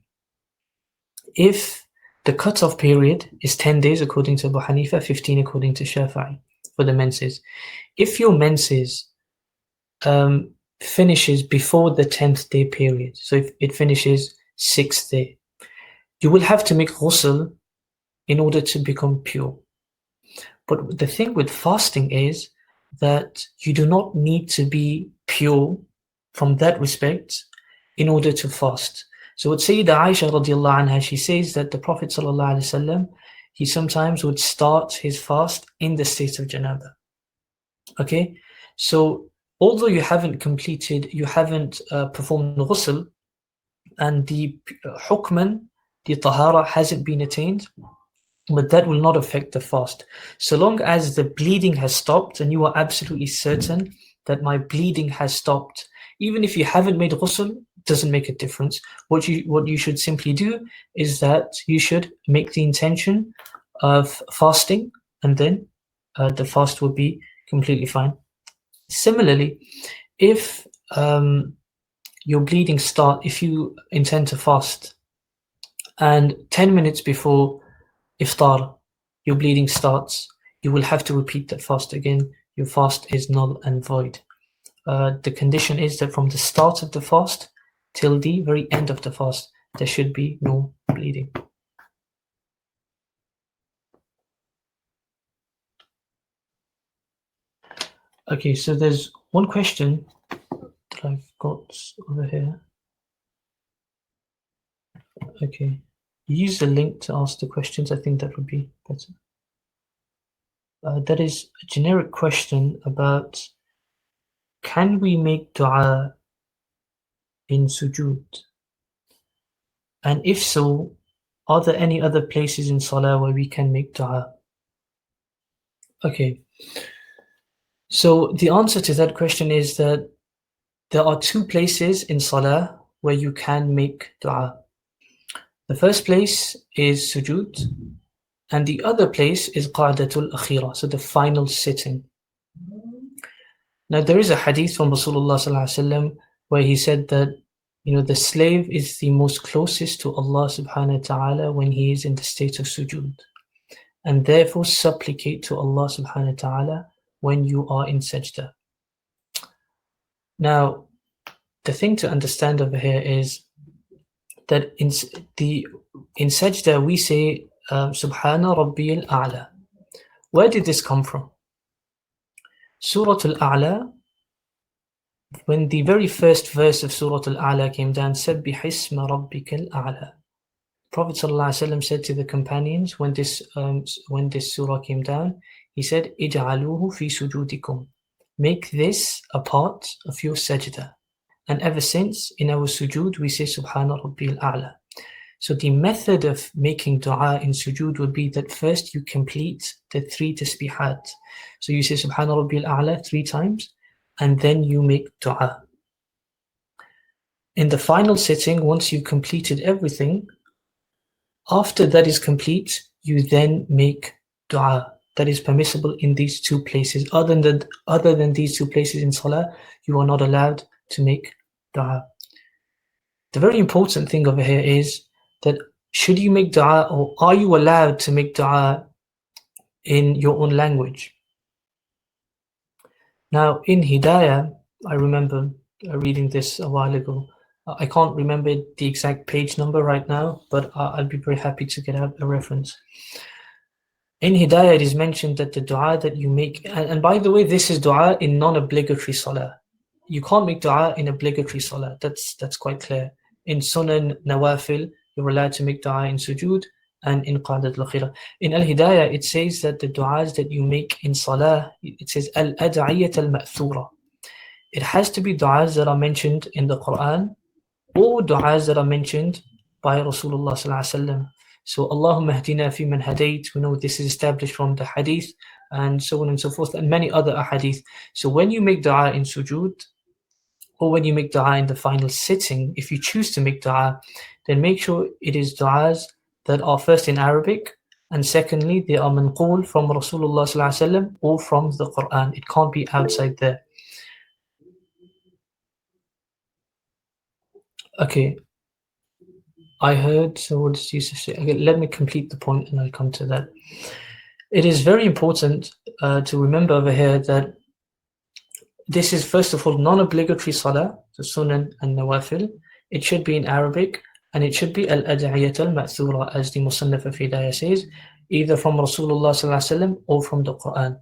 B: If the cutoff period is 10 days according to Abu Hanifa, 15 according to Shafi'i for the menses. If your menses finishes before the 10th day period, so if it finishes 6th day, you will have to make ghusl in order to become pure. But the thing with fasting is that you do not need to be pure from that respect in order to fast. So what Sayyidah Aisha radiallahu anha, she says that the Prophet sallallahu alaihi wasallam, he sometimes would start his fast in the state of janaba. Okay, so although you haven't completed, you haven't performed ghusl, and the hukman, the tahara hasn't been attained, but that will not affect the fast. So long as the bleeding has stopped and you are absolutely certain that my bleeding has stopped, even if you haven't made ghusl, doesn't make a difference. What you should simply do is that you should make the intention of fasting, and then the fast will be completely fine. Similarly, if your bleeding if you intend to fast, and 10 minutes before iftar, your bleeding starts, you will have to repeat that fast again. Your fast is null and void. The condition is that from the start of the fast till the very end of the fast, there should be no bleeding. Okay, so there's one question that I've got over here. Okay, use the link to ask the questions. I think that would be better. That is a generic question about, can we make dua in sujood? And if so, are there any other places in salah where we can make dua? Okay, so the answer to that question is that there are two places in salah where you can make dua. The first place is sujood, and the other place is qa'datul akhira, so the final sitting. Now there is a hadith from Rasulullah sallallahu alaihi wasallam where he said that, the slave is the most closest to Allah subhanahu wa ta'ala when he is in the state of sujood, and therefore supplicate to Allah subhanahu wa ta'ala when you are in sajda. Now, the thing to understand over here is that in sajda we say Subhana Rabbiyal A'la. Where did this come from? Surah Al-A'la, when the very first verse of Surah Al-A'la came down, Sabbih isma rabbikal a'la. Prophet ﷺ said to the companions when this surah came down, he said, Ij'aluhu fi sujudikum. Make this a part of your sajda. And ever since, in our sujood, we say Subhana Rabbiyal A'la. So the method of making dua in sujood would be that first you complete the 3 tasbihat. So you say Subhana Rabbil A'la 3 times, and then you make dua. In the final sitting, once you've completed everything, after that is complete, you then make dua. That is permissible in these 2 places. Other than these 2 places in salah, you are not allowed to make dua. The very important thing over here is that should you make dua, or are you allowed to make dua in your own language? Now in Hidayah, I remember reading this a while ago. I can't remember the exact page number right now, but I'll be very happy to get out a reference. In Hidayah, it is mentioned that the dua that you make, and by the way, this is dua in non-obligatory salah. You can't make dua in obligatory salah. That's quite clear. In Sunan Nawafil, you're allowed to make dua in sujood and in Qadat al-Khira. In Al-Hidayah, it says that the du'as that you make in salah, it says al-ad'iyat al-ma'thura. It has to be du'as that are mentioned in the Quran or du'as that are mentioned by Rasulullah sallallahu alaihi wasallam. So Allahumma hdina fi man hadayt, we know this is established from the hadith and so on and so forth, and many other ahadith. So when you make dua in sujood, or when you make dua in the final sitting, if you choose to make dua, then make sure it is du'as that are first in Arabic, and secondly, they are manqul from Rasulullah sallallahu alaihi wasallam or from the Quran. It can't be outside there. Okay, I heard, so what does Yusuf say? Okay, let me complete the point and I'll come to that. It is very important to remember over here that this is first of all non-obligatory salah, the sunan and nawafil. It should be in Arabic, and it should be al-ad'iyat al-ma'thura, as the Musannaf of Hidayah says, either from Rasulullah sallallahu alaihi wasallam or from the Quran.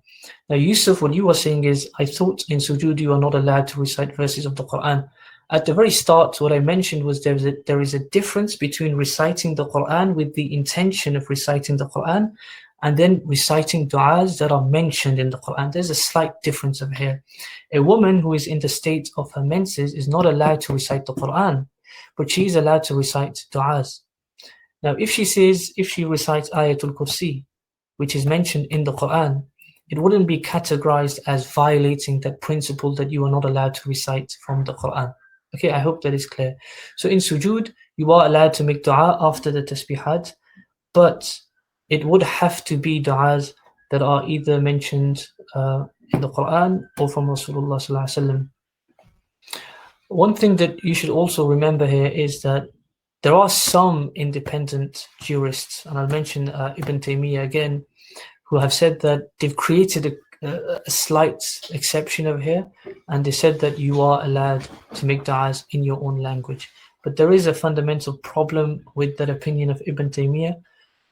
B: Now Yusuf, what you were saying is, I thought in sujood you are not allowed to recite verses of the Quran. At the very start, what I mentioned was there is a difference between reciting the Quran with the intention of reciting the Quran and then reciting du'as that are mentioned in the Quran. There's a slight difference over here. A woman who is in the state of her menses is not allowed to recite the Quran, but she is allowed to recite du'as. Now, if she recites Ayatul Kursi, which is mentioned in the Quran, it wouldn't be categorized as violating that principle that you are not allowed to recite from the Quran. Okay, I hope that is clear. So in sujood, you are allowed to make dua after the tasbihat, but it would have to be du'as that are either mentioned in the Quran or from Rasulullah sallallahu alaihi wasallam. One thing that you should also remember here is that there are some independent jurists, and I'll mention Ibn Taymiyyah again, who have said that they've created a slight exception over here, and they said that you are allowed to make du'as in your own language. But there is a fundamental problem with that opinion of Ibn Taymiyyah.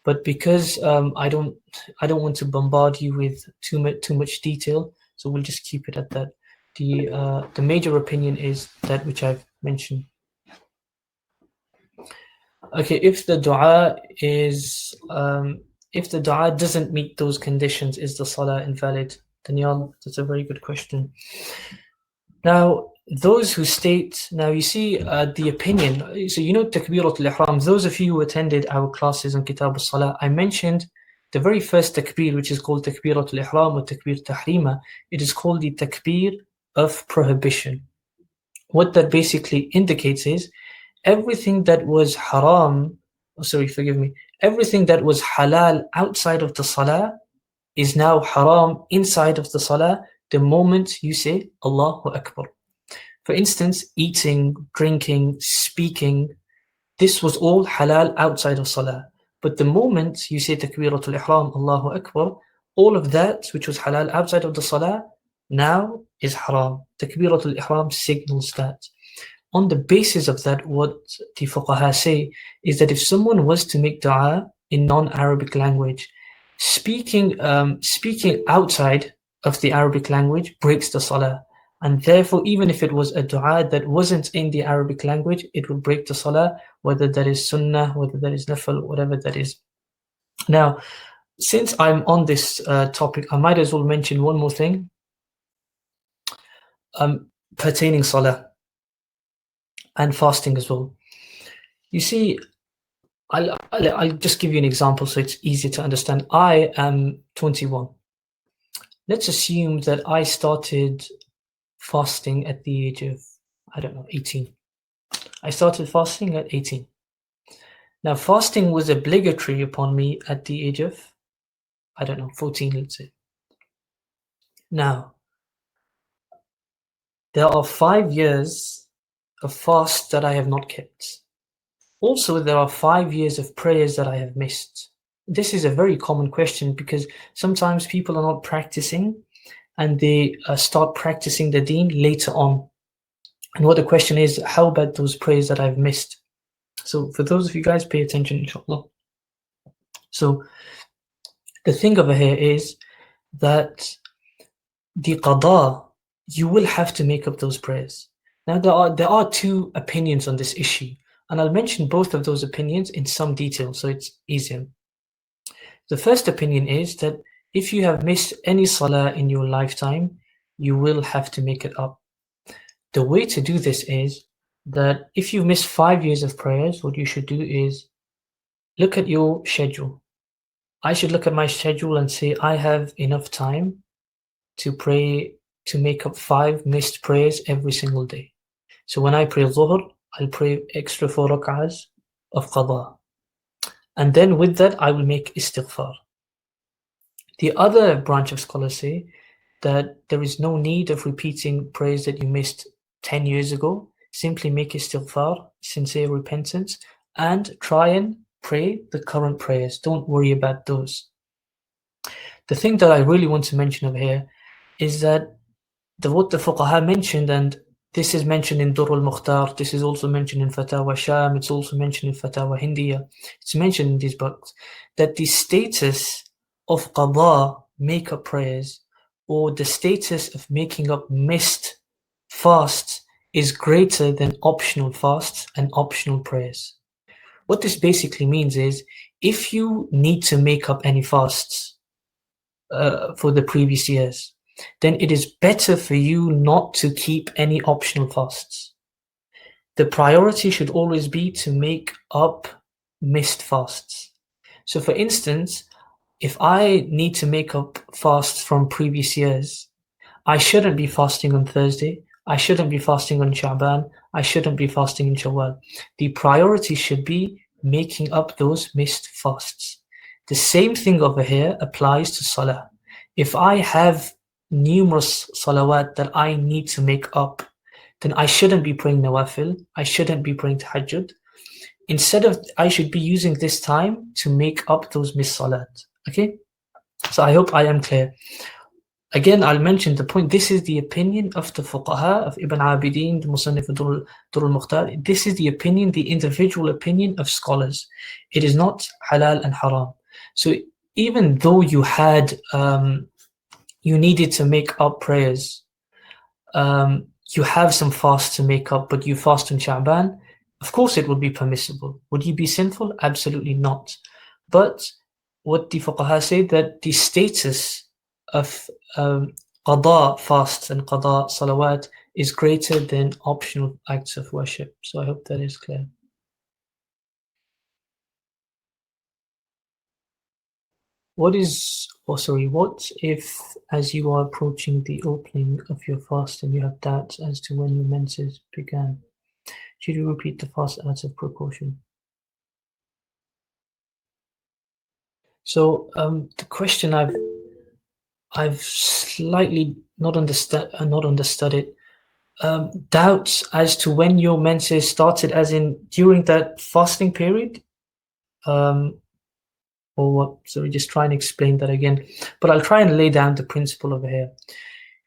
B: But because I don't want to bombard you with too much detail, so we'll just keep it at that. The major opinion is that which I've mentioned. Okay, if the dua doesn't meet those conditions, is the salah invalid? Daniel, that's a very good question. Now, those who state, now you see the opinion, so you know Takbiratul Ihram, those of you who attended our classes on Kitab al-Salah, I mentioned the very first takbir, which is called Takbiratul Ihram or Takbir Tahrima, it is called the Takbir of Prohibition. What that basically indicates is everything that was haram, everything that was halal outside of the Salah is now haram inside of the Salah the moment you say Allahu Akbar. For instance, eating, drinking, speaking, this was all halal outside of Salah. But the moment you say Takbiratul Ihram, Allahu Akbar, all of that which was halal outside of the Salah now is haram. Takbiratul Ihram signals that. On the basis of that, what the fuqaha say is that if someone was to make dua in non-Arabic language, speaking outside of the Arabic language breaks the Salah. And therefore, even if it was a dua that wasn't in the Arabic language, it will break the salah, whether that is sunnah, whether that is nafil, whatever that is. Now, since I'm on this topic, I might as well mention one more thing pertaining salah and fasting as well. You see, I'll just give you an example so it's easier to understand. I am 21. Let's assume that I started fasting at the age of, I don't know, 18. I started fasting at 18. Now, fasting was obligatory upon me at the age of, I don't know, 14, let's say. Now, there are 5 years of fast that I have not kept. Also, there are 5 years of prayers that I have missed. This is a very common question because sometimes people are not practicing and they start practicing the deen later on. And what the question is, how about those prayers that I've missed? So for those of you guys, pay attention, inshallah. So the thing over here is that the qada, you will have to make up those prayers. Now there are two opinions on this issue, and I'll mention both of those opinions in some detail so it's easier. The first opinion is that if you have missed any salah in your lifetime, you will have to make it up. The way to do this is that if you miss 5 years of prayers, what you should do is look at your schedule. I should look at my schedule and say I have enough time to pray, to make up 5 missed prayers every single day. So when I pray Dhuhr, I'll pray extra 4 rak'ahs of qada. And then with that, I will make istighfar. The other branch of scholars say that there is no need of repeating prayers that you missed 10 years ago. Simply make istighfar, sincere repentance, and try and pray the current prayers. Don't worry about those. The thing that I really want to mention over here is that what the fuqaha mentioned, and this is mentioned in Durr al-Mukhtar, this is also mentioned in Fatawa Sham, it's also mentioned in Fatawa Hindiya, it's mentioned in these books, that the status of qada, make-up prayers, or the status of making up missed fasts is greater than optional fasts and optional prayers. What this basically means is, if you need to make up any fasts for the previous years, then it is better for you not to keep any optional fasts. The priority should always be to make up missed fasts. So for instance, if I need to make up fasts from previous years, I shouldn't be fasting on Thursday, I shouldn't be fasting on Sha'ban, I shouldn't be fasting in Shawwal. The priority should be making up those missed fasts. The same thing over here applies to Salah. If I have numerous salawat that I need to make up, then I shouldn't be praying nawafil, I shouldn't be praying tahajjud. Instead of, I should be using this time to make up those missed salat. Okay? So I hope I am clear. Again, I'll mention the point, this is the opinion of the fuqaha, of Ibn Abidin, the Musannif Durr al-Mukhtar. This is the opinion, the individual opinion of scholars. It is not halal and haram. So even though you had, you needed to make up prayers, you have some fast to make up, but you fast in Sha'ban, of course it would be permissible. Would you be sinful? Absolutely not. But what the fuqaha say, that the status of qada fasts and qada salawat is greater than optional acts of worship. So I hope that is clear. What if, as you are approaching the opening of your fast and you have doubts as to when your menses began? Should you repeat the fast out of precaution? So the question I've slightly not understood it. Doubts as to when your menses started, as in during that fasting period, or what? So just try and explain that again. But I'll try and lay down the principle over here.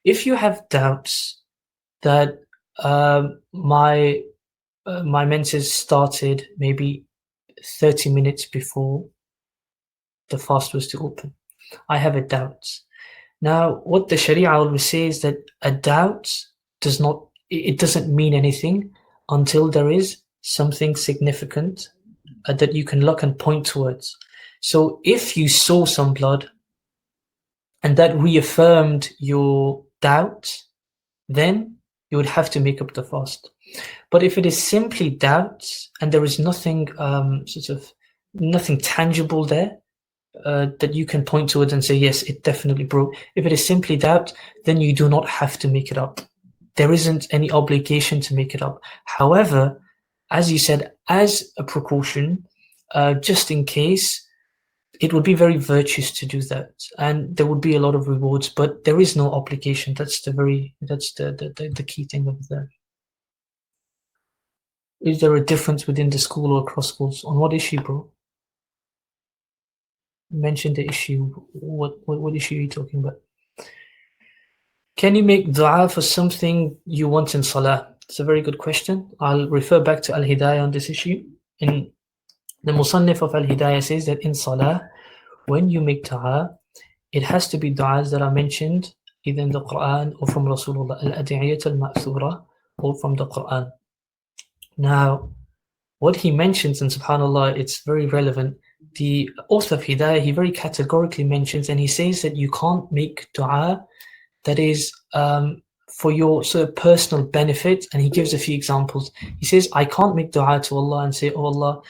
B: If you have doubts that my menses started maybe 30 minutes before the fast was to open, I have a doubt. Now, what the Sharia always says is that a doubt doesn't mean anything until there is something significant that you can look and point towards. So if you saw some blood and that reaffirmed your doubt, then you would have to make up the fast. But if it is simply doubt and there is nothing sort of nothing tangible there that you can point towards and say, yes, it definitely broke. If it is simply doubt, then you do not have to make it up. There isn't any obligation to make it up. However, as you said, as a precaution, just in case, it would be very virtuous to do that, and there would be a lot of rewards, but there is no obligation. That's the key thing over there. Is there a difference within the school or across schools? On what issue, bro? Mention the issue. What issue are you talking about? Can you make dua for something you want in salah? It's a very good question. I'll refer back to Al-Hidayah on this issue. In the Musannif of Al-Hidayah says that in salah, when you make dua, it has to be du'as that are mentioned either in the Quran or from Rasulullah, al-ad'iyat al-ma'thura, or from the Quran. Now, what he mentions, and subhanAllah, it's very relevant. The author of Hidayah, he very categorically mentions, and he says that you can't make dua that is for your sort of personal benefit, and he gives a few examples. He says, I can't make dua to Allah and say, oh Allah,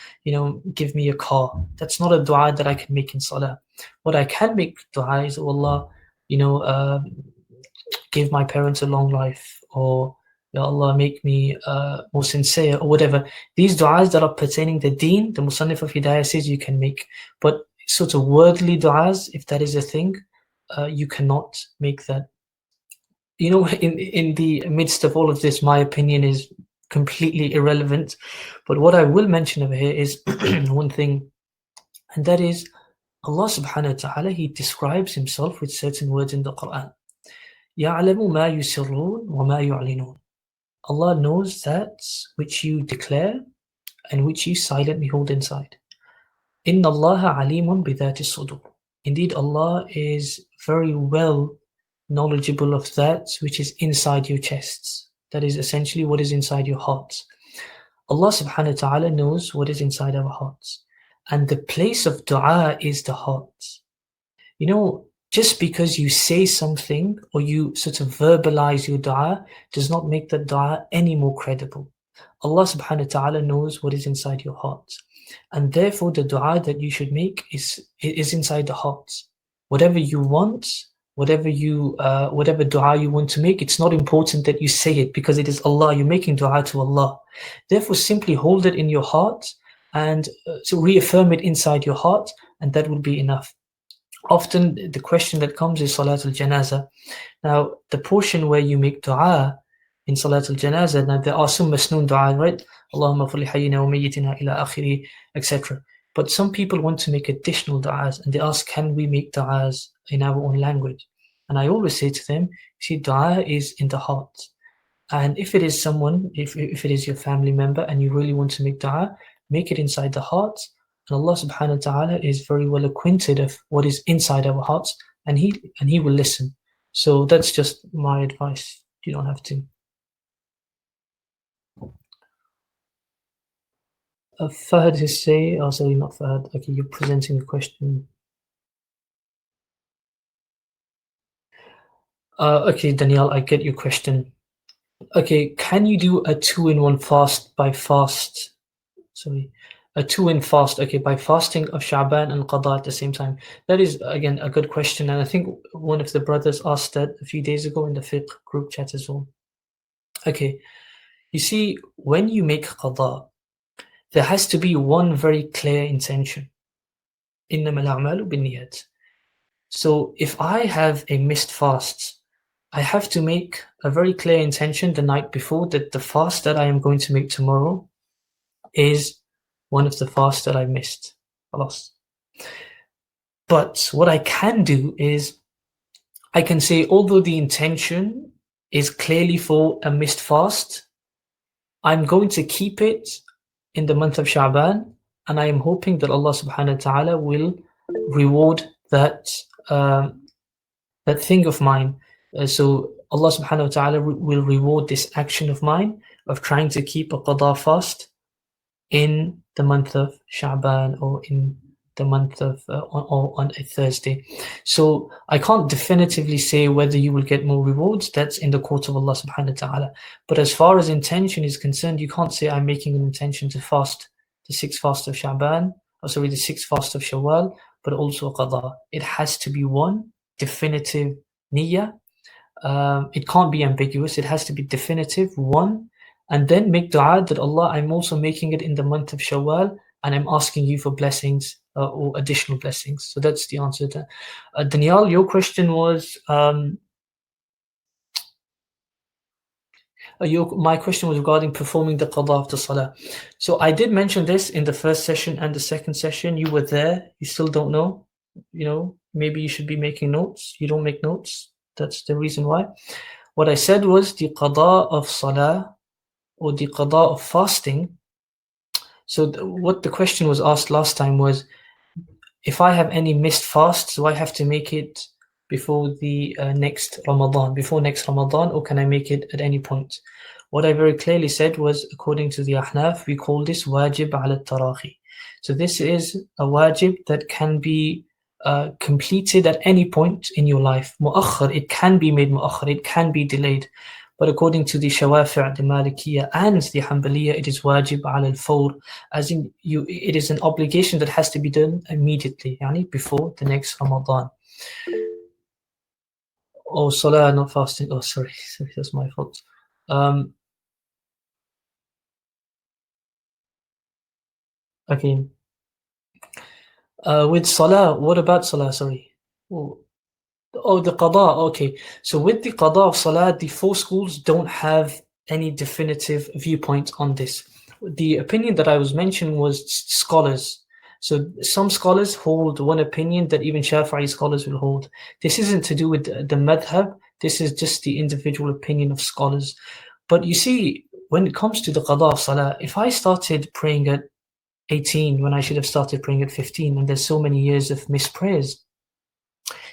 B: give me a car. That's not a dua that I can make in salah. What I can make dua is, oh Allah, give my parents a long life, or Ya Allah, make me more sincere, or whatever. These du'as that are pertaining to deen, the Musannif of Hidayah says you can make. But sort of worldly du'as, if that is a thing, you cannot make that. In the midst of all of this, my opinion is completely irrelevant. But what I will mention over here is one thing, and that is Allah subhanahu wa ta'ala, He describes Himself with certain words in the Quran. يَعْلَمُ مَا يُسِرُّونَ وَمَا يُعْلِنُونَ. Allah knows that which you declare and which you silently hold inside. إِنَّ اللَّهَ عَلِيمٌ بِذَاتِ الصُّدُورِ. Indeed, Allah is very well knowledgeable of that which is inside your chests. That is essentially what is inside your hearts. Allah subhanahu wa ta'ala knows what is inside our hearts. And the place of dua is the heart. Just because you say something or you sort of verbalize your dua does not make the dua any more credible. Allah subhanahu wa ta'ala knows what is inside your heart. And therefore the dua that you should make is inside the heart. Whatever you want, whatever dua you want to make, it's not important that you say it because it is Allah. You're making dua to Allah. Therefore simply hold it in your heart and so reaffirm it inside your heart, and that will be enough. Often the question that comes is Salat al-Janazah. Now, the portion where you make dua in Salat al-Janazah, now there are some masnoon dua, right? Allahumma fali hayyina wa mayyitina ila akhiri, etc. But some people want to make additional du'as, and they ask, can we make du'as in our own language? And I always say to them, see, dua is in the heart. And if it is someone, if it is your family member and you really want to make dua, make it inside the heart. And Allah subhanahu wa ta'ala is very well acquainted of what is inside our hearts, and He will listen. So that's just my advice. You don't have to. Fahad is saying, oh sorry, not Fahad. Okay, you're presenting the question. Okay, Danielle, I get your question. Okay, can you do a 2-in-1 fast by fast? Sorry. A 2-in fast, okay, by fasting of Sha'ban and Qada at the same time? That is, again, a good question, and I think one of the brothers asked that a few days ago in the fiqh group chat as well. Okay, you see, when you make Qada, there has to be one very clear intention. إِنَّمَا الْأَعْمَالُ بِالنِّيَّاتِ. So if I have a missed fast, I have to make a very clear intention the night before that the fast that I am going to make tomorrow is one of the fasts that I missed. But what I can do is I can say, although the intention is clearly for a missed fast, I'm going to keep it in the month of Sha'ban, and I am hoping that Allah subhanahu wa ta'ala will reward that thing of mine. So Allah subhanahu wa ta'ala will reward this action of mine of trying to keep a qada fast in the month of Sha'ban, or in the month of or on a Thursday. So I can't definitively say whether you will get more rewards. That's in the court of Allah subhanahu wa ta'ala. But as far as intention is concerned, you can't say I'm making an intention to fast the 6th fast of Sha'ban the 6th fast of Shawwal, but also qada. It has to be one definitive niyyah. It can't be ambiguous. It has to be definitive, one, and then make dua that Allah, I'm also making it in the month of Shawwal, and I'm asking you for blessings or additional blessings. So that's the answer to that. Daniel, your question was, my question was regarding performing the qada of the salah. So I did mention this in the first session and the second session. You were there. You still don't know. Maybe you should be making notes. You don't make notes. That's the reason why. What I said was the qada of salah or the qada of fasting. So what the question was asked last time was, if I have any missed fasts, do I have to make it before the next Ramadan, or can I make it at any point? What I very clearly said was, according to the Ahnaf, we call this wajib ala tarahi. So this is a wajib that can be completed at any point in your life. Mu'akhar, it can be made mu'akhar, it can be delayed. But according to the Shawafi', the Malikiyya, and the Hanbaliyya, it is wajib ala al-fawr, as in it is an obligation that has to be done immediately, yani before the next Ramadan. Oh, salah, not fasting. Oh, sorry, that's my fault. Okay. With salah, what about salah? Sorry. Oh, the qada. Okay. So with the qada of salah, the 4 schools don't have any definitive viewpoint on this. The opinion that I was mentioning was scholars. So some scholars hold one opinion that even Shafi'i scholars will hold. This isn't to do with the madhab. This is just the individual opinion of scholars. But you see, when it comes to the qada of salah, if I started praying at 18 when I should have started praying at 15, and there's so many years of missed prayers,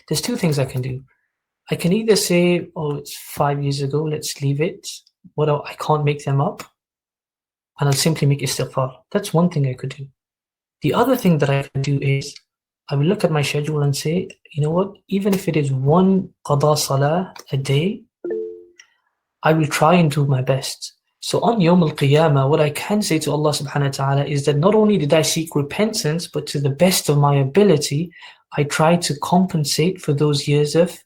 B: there's 2 things I can do. I can either say, oh, it's 5 years ago, let's leave it. I can't make them up, and I'll simply make istighfar. That's one thing I could do. The other thing that I can do is, I will look at my schedule and say, you know what, even if it is 1 qada salah a day, I will try and do my best. So on Yawm al-Qiyamah, what I can say to Allah subhanahu wa ta'ala is that not only did I seek repentance, but to the best of my ability, I tried to compensate for those years of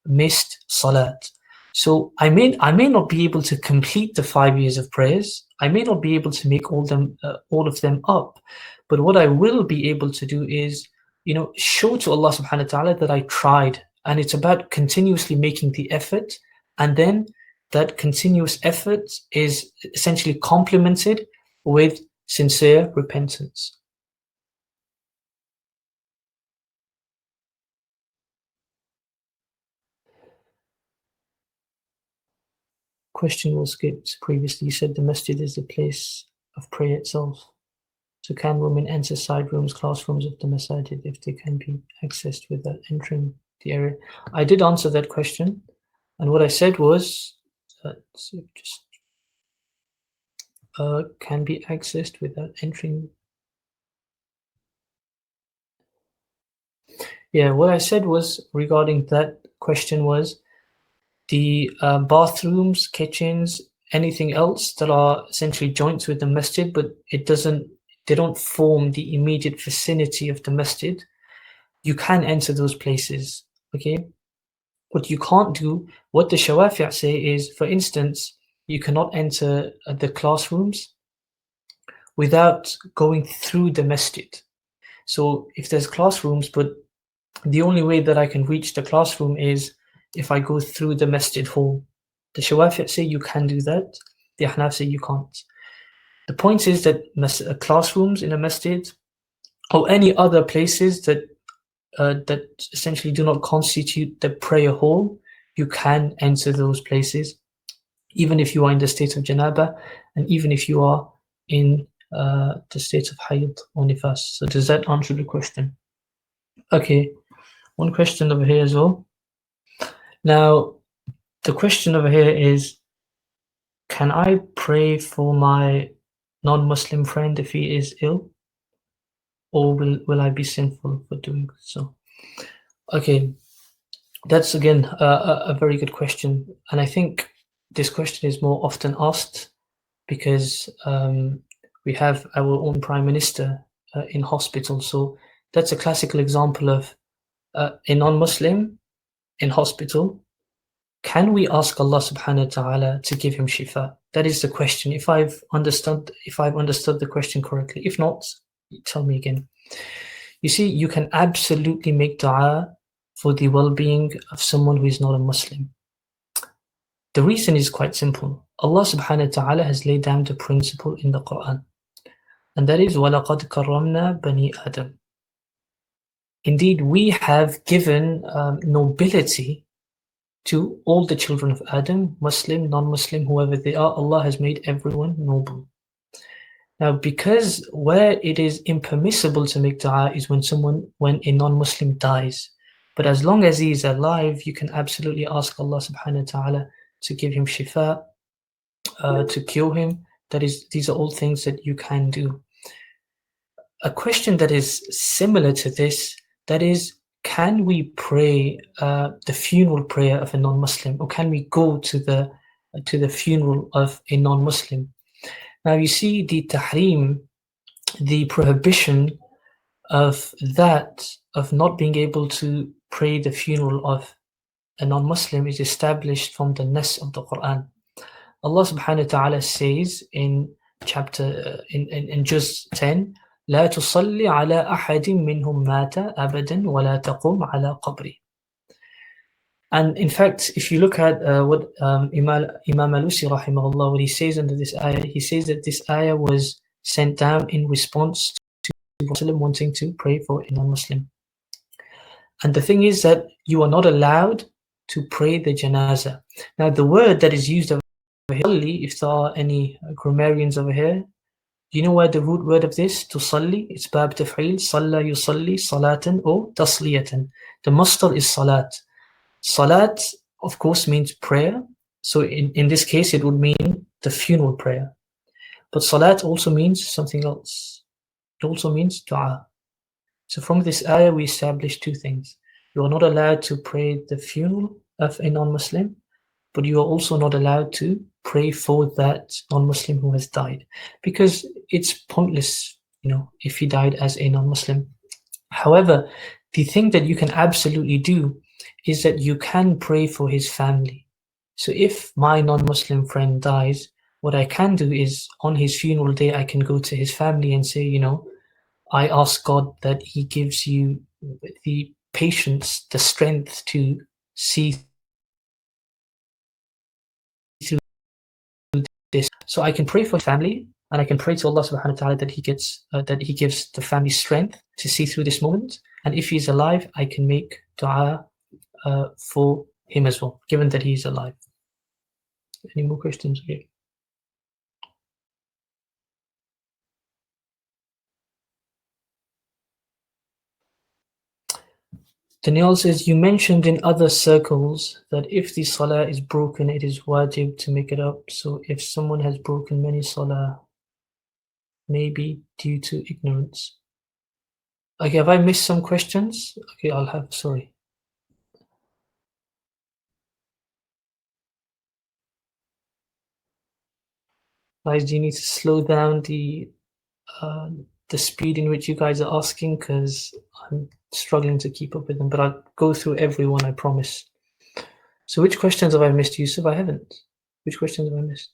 B: missed salat. So I may not be able to complete the 5 years of prayers. I may not be able to make all of them up. But what I will be able to do is, show to Allah subhanahu wa ta'ala that I tried. And it's about continuously making the effort, and then that continuous effort is essentially complemented with sincere repentance. Question was skipped previously. You said the masjid is the place of prayer itself. So can women enter side rooms, classrooms of the masajid if they can be accessed without entering the area? I did answer that question. And what I said was, can be accessed without entering. Yeah, what I said was regarding that question was the bathrooms, kitchens, anything else that are essentially joints with the masjid, but they don't form the immediate vicinity of the masjid. You can enter those places, okay? What you can't do, what the Shawafi' say is, for instance, you cannot enter the classrooms without going through the masjid. So if there's classrooms, but the only way that I can reach the classroom is if I go through the masjid hall. The Shawafi' say you can do that. The Ahnaf say you can't. The point is that classrooms in a masjid or any other places that essentially do not constitute the prayer hall, you can enter those places, even if you are in the state of janaba, and even if you are in the state of hayd or nifas. So does that answer the question? Okay, one question over here as well. Now, the question over here is, can I pray for my non-Muslim friend if he is ill? Or will I be sinful for doing so? Okay, that's again a very good question. And I think this question is more often asked because we have our own Prime Minister in hospital. So that's a classical example of a non-Muslim in hospital. Can we ask Allah subhanahu wa ta'ala to give him shifa? That is the question. If I've understood the question correctly. If not, tell me again. You see, you can absolutely make dua for the well-being of someone who is not a Muslim. The reason is quite simple. Allah subhanahu wa ta'ala has laid down the principle in the Quran. And that is وَلَقَدْ كَرَّمْنَا بَنِي آدَمَ. Indeed, we have given nobility to all the children of Adam, Muslim, non-Muslim, whoever they are. Allah has made everyone noble. Now, because where it is impermissible to make dua is when a non-Muslim dies. But as long as he is alive, you can absolutely ask Allah subhanahu wa ta'ala to give him shifa, to cure him. These are all things that you can do. A question that is similar to this, that is, can we pray the funeral prayer of a non-Muslim, or can we go to the funeral of a non-Muslim? Now you see the tahrim, the prohibition of not being able to pray the funeral of a non-Muslim is established from the nas of the Quran. Allah subhanahu wa ta'ala says in chapter in Juz 10, لا تصلي على أحد منهم مات أبدا ولا تقوم على قبره. And in fact, if you look at what Imam Alusi rahimahullah, what he says under this ayah, he says that this ayah was sent down in response to Muslim wanting to pray for a non-Muslim. And the thing is that you are not allowed to pray the janazah. Now the word that is used over here, if there are any grammarians over here, you know where the root word of this, tusalli, it's bab taf'il, salla yusalli, salatan or tasliyatan. The masdar is salat. Salat, of course, means prayer. So in this case, it would mean the funeral prayer. But salat also means something else. It also means dua. So from this ayah, we establish two things. You are not allowed to pray the funeral of a non-Muslim, but you are also not allowed to pray for that non-Muslim who has died, because it's pointless, if he died as a non-Muslim. However, the thing that you can absolutely do is that you can pray for his family. So if my non-Muslim friend dies, what I can do is on his funeral day, I can go to his family and say, I ask God that he gives you the patience, the strength to see through this. So I can pray for his family, and I can pray to Allah subhanahu wa ta'ala that he gives the family strength to see through this moment. And if he's alive, I can make dua for him as well, given that he's alive. Any more questions here? Daniel says, you mentioned in other circles that if the salah is broken, it is wajib to make it up. So if someone has broken many salah, maybe due to ignorance. Okay, have I missed some questions? Okay, sorry. Guys, do you need to slow down the speed in which you guys are asking, because I'm struggling to keep up with them, but I'll go through every one, I promise. So which questions have I missed, Yusuf? I haven't. Which questions have I missed?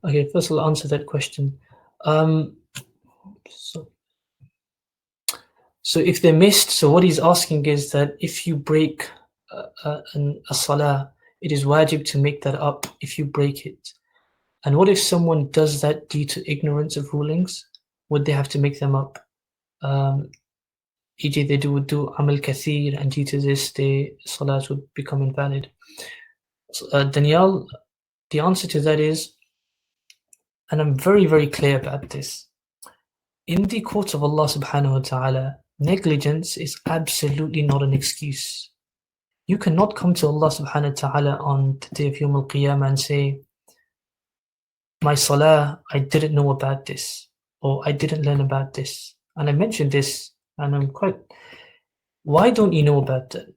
B: Okay, first I'll answer that question. So if they're missed, so what he's asking is that if you break a salah, it is wajib to make that up if you break it. And what if someone does that due to ignorance of rulings? Would they have to make them up? E.g., they would do amal kathir, and due to this, the salat would become invalid. So, Danielle, the answer to that is, and I'm very, very clear about this, in the court of Allah subhanahu wa ta'ala, negligence is absolutely not an excuse. You cannot come to Allah subhanahu wa ta'ala on the day of Yawm al-Qiyamah and say, my salah, I didn't know about this, or I didn't learn about this. And I mentioned this, and why don't you know about that?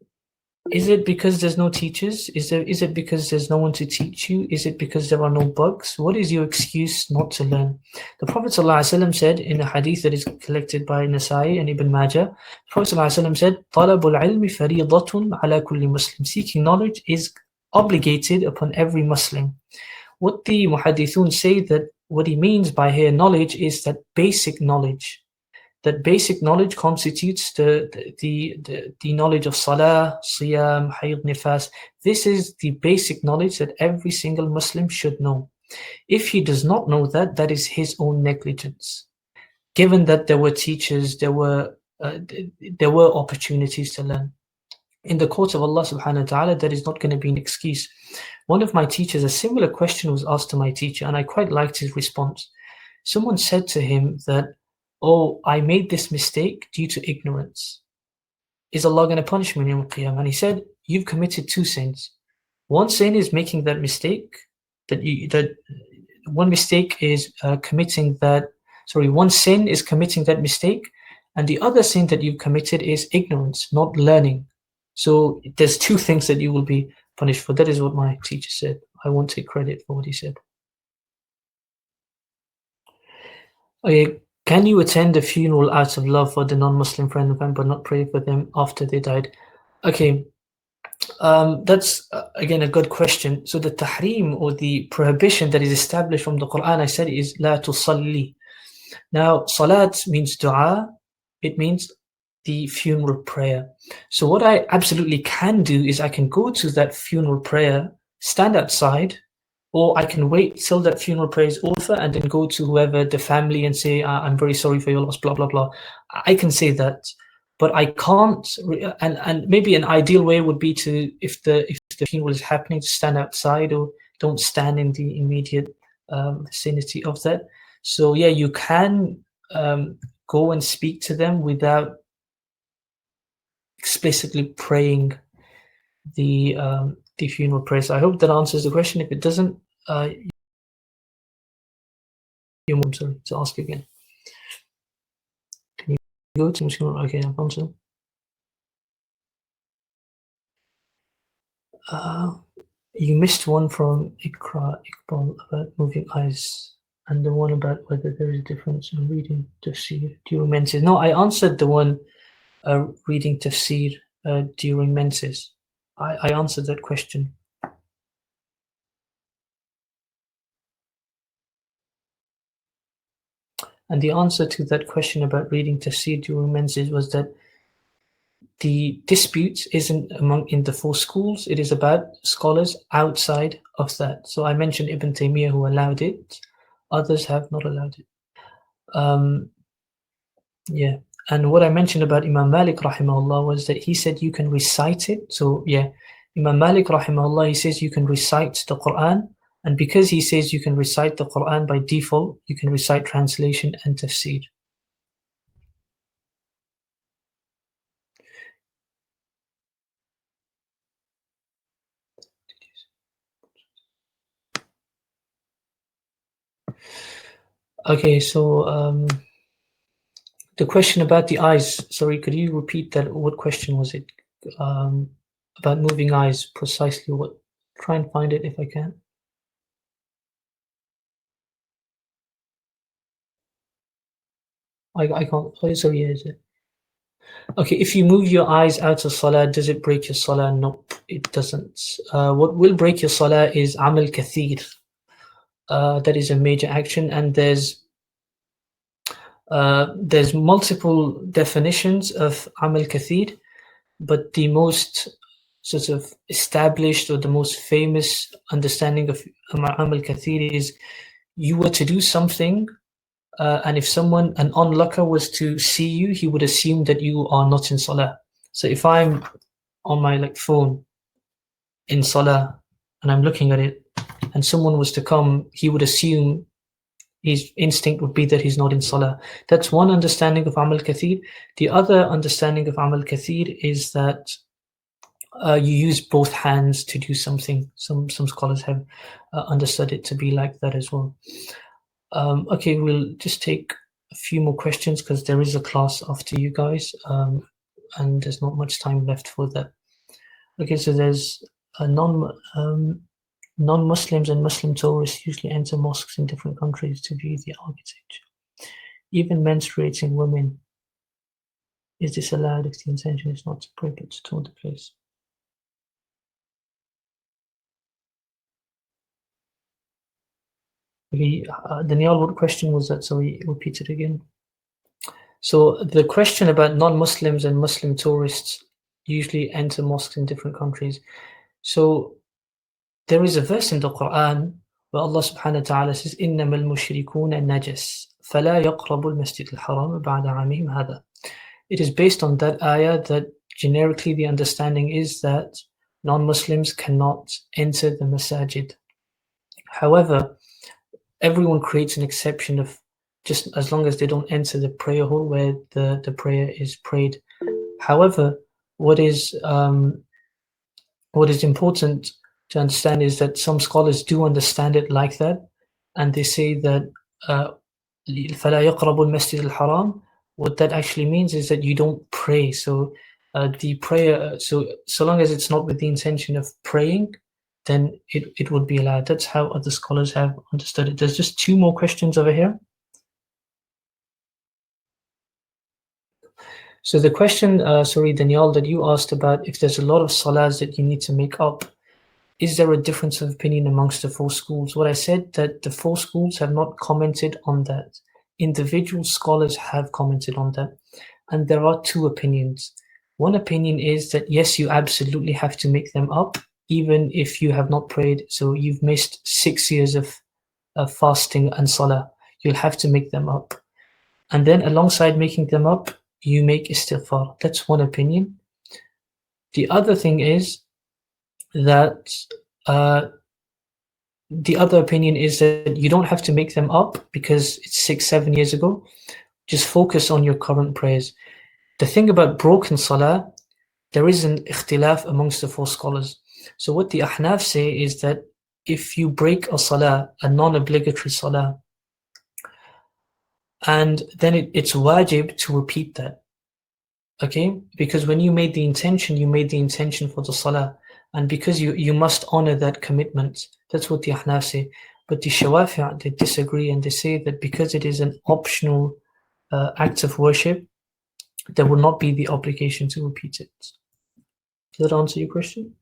B: Is it because there's no teachers? Is it because there's no one to teach you? Is it because there are no books? What is your excuse not to learn? The Prophet ﷺ said in a hadith that is collected by Nasai and Ibn Majah, the Prophet ﷺ said, طَلَبُ الْعِلْمِ فَرِيضَةٌ عَلَى كُلِّ مُسْلِمٍ. Seeking knowledge is obligated upon every Muslim. What the Muhaddithun say that what he means by here knowledge is that basic knowledge. That basic knowledge constitutes the knowledge of salah, siyam, hayd, nifas. This is the basic knowledge that every single Muslim should know. If he does not know that, that is his own negligence. Given that there were teachers, there were opportunities to learn. In the court of Allah subhanahu wa ta'ala, that is not going to be an excuse. One of my teachers, a similar question was asked to my teacher, and I quite liked his response. Someone said to him that, oh, I made this mistake due to ignorance. Is Allah going to punish me in Qiyamah? And he said, you've committed two sins. One sin is making that mistake. One mistake is one sin is committing that mistake, and the other sin that you've committed is ignorance, not learning. So there's two things that you will be punished for. That is what my teacher said. I won't take credit for what he said. Okay. Can you attend a funeral out of love for the non-Muslim friend of mine, but not pray for them after they died? Okay, that's again a good question. So the tahrim or the prohibition that is established from the Quran, I said, is la tusalli. Now, salat means dua. It means the funeral prayer. So what I absolutely can do is I can go to that funeral prayer, stand outside, or I can wait till that funeral prayer is over and then go to whoever the family and say, I'm very sorry for your loss, blah, blah, blah. I can say that, but I can't, and maybe an ideal way would be to, if the funeral is happening, to stand outside or don't stand in the immediate vicinity of that. So yeah, you can go and speak to them without explicitly praying the funeral prayer. So I hope that answers the question. If it doesn't, you're more sorry to ask again. Can you go to okay, I've answered. You missed one from Iqbal about moving eyes, and the one about whether there is a difference in reading tafsir during menses. No, I answered the one reading tafsir during menses. I answered that question. And the answer to that question about reading tafsir during menses was that the dispute isn't in the four schools. It is about scholars outside of that. So I mentioned Ibn Taymiyyah, who allowed it. Others have not allowed it. Yeah. And what I mentioned about Imam Malik rahimahullah was that he said you can recite it. So yeah, Imam Malik rahimahullah, he says you can recite the Quran. And because he says you can recite the Quran by default, you can recite translation and tafsir. Okay, so the question about the eyes, sorry, could you repeat that? What question was it? About moving eyes, precisely what? Try and find it if I can. I can't. Oh, sorry, is it? Okay, if you move your eyes out of salah, does it break your salah? No, it doesn't. What will break your salah is amal kathir. That is a major action, and there's multiple definitions of amal kathir, but the most sort of established or the most famous understanding of amal kathir is you were to do something, and if an onlooker was to see you, he would assume that you are not in salah. So if I'm on my phone in salah and I'm looking at it, and someone was to come, he would assume, his instinct would be that he's not in salah. That's one understanding of amal kathir. The other understanding of amal kathir is that you use both hands to do something. Some scholars have understood it to be like that as well. Okay, we'll just take a few more questions because there is a class after you guys, and there's not much time left for that. Okay, so there's a non-Muslims and Muslim tourists usually enter mosques in different countries to view the architecture. Even menstruating women, is this allowed if the intention is not to pray but to tour the place? Okay, Daniel, what question was that? So we repeat it again. So the question about non-Muslims and Muslim tourists usually enter mosques in different countries. So there is a verse in the Quran where Allah subhanahu wa ta'ala says, إِنَّمَا الْمُشْرِكُونَ النَّجَسِ فَلَا يَقْرَبُوا الْمَسْجِدَ الْحَرَامَ بَعْدَ عَامِهِمْ هَذَا. It is based on that ayah that generically the understanding is that non-Muslims cannot enter the masajid. However, everyone creates an exception of just as long as they don't enter the prayer hall where the prayer is prayed. However, what is important to understand is that some scholars do understand it like that, and they say that فَلَا يَقْرَبُ الْمَسْجِدَ الْحَرَامِ, what that actually means is that you don't pray. So the prayer, so long as it's not with the intention of praying, then it would be allowed. That's how other scholars have understood it. There's just two more questions over here. So the question, sorry, Daniel, that you asked about if there's a lot of salahs that you need to make up, is there a difference of opinion amongst the four schools? What I said, that the four schools have not commented on that. Individual scholars have commented on that. And there are two opinions. One opinion is that yes, you absolutely have to make them up, even if you have not prayed. So you've missed 6 years of fasting and salah. You'll have to make them up. And then alongside making them up, you make istighfar. That's one opinion. The other thing is that the other opinion is that you don't have to make them up because it's 6-7 years ago. Just focus on your current prayers. The thing about broken salah, there is an ikhtilaf amongst the four scholars. So what the Ahnaf say is that if you break a salah, a non-obligatory salah, and then it's wajib to repeat that. Okay? Because when you made the intention for the salah. And because you must honor that commitment. That's what the Ahnaf say. But the Shawafi', they disagree, and they say that because it is an optional act of worship, there will not be the obligation to repeat it. Does that answer your question?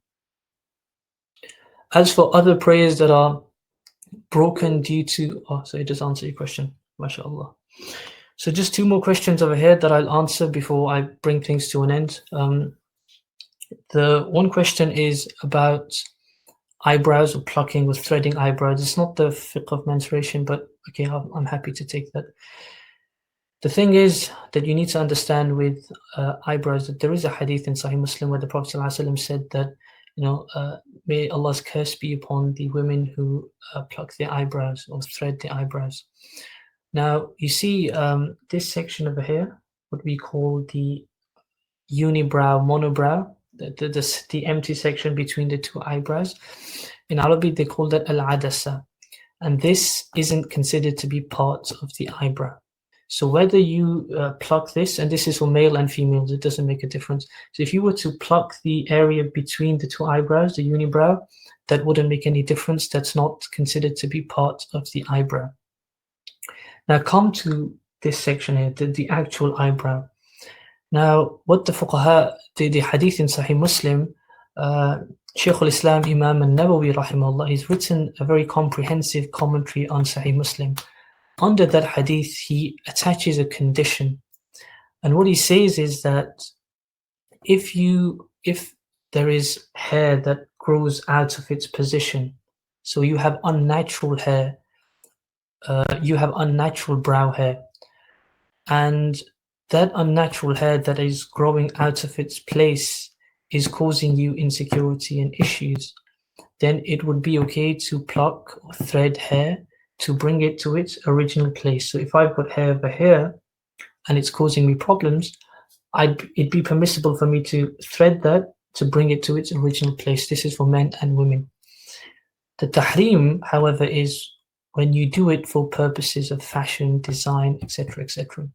B: As for other prayers that are broken due to... Oh, so it does answer your question. MashaAllah. So just two more questions over here that I'll answer before I bring things to an end. The one question is about eyebrows or plucking with threading eyebrows. It's not the fiqh of menstruation, but okay, I'm happy to take that. The thing is that you need to understand with eyebrows that there is a hadith in Sahih Muslim where the Prophet ﷺ said that, may Allah's curse be upon the women who pluck their eyebrows or thread their eyebrows. Now, you see this section over here, what we call the unibrow, monobrow, the empty section between the two eyebrows. In Arabic, they call that al-adasa. And this isn't considered to be part of the eyebrow. So whether you pluck this, and this is for male and females, it doesn't make a difference. So if you were to pluck the area between the two eyebrows, the unibrow, that wouldn't make any difference. That's not considered to be part of the eyebrow. Now come to this section here, the actual eyebrow. Now, what the fuqaha, the hadith in Sahih Muslim, Shaykh al-Islam Imam al-Nawawi rahimahullah, he's written a very comprehensive commentary on Sahih Muslim. Under that hadith, he attaches a condition. And what he says is that if there is hair that grows out of its position, so you have unnatural hair, you have unnatural brow hair, and that unnatural hair that is growing out of its place is causing you insecurity and issues, then it would be okay to pluck or thread hair to bring it to its original place. So if I've got hair over here and it's causing me problems, it'd be permissible for me to thread that to bring it to its original place. This is for men and women. The tahrim, however, is when you do it for purposes of fashion, design, etc., etc.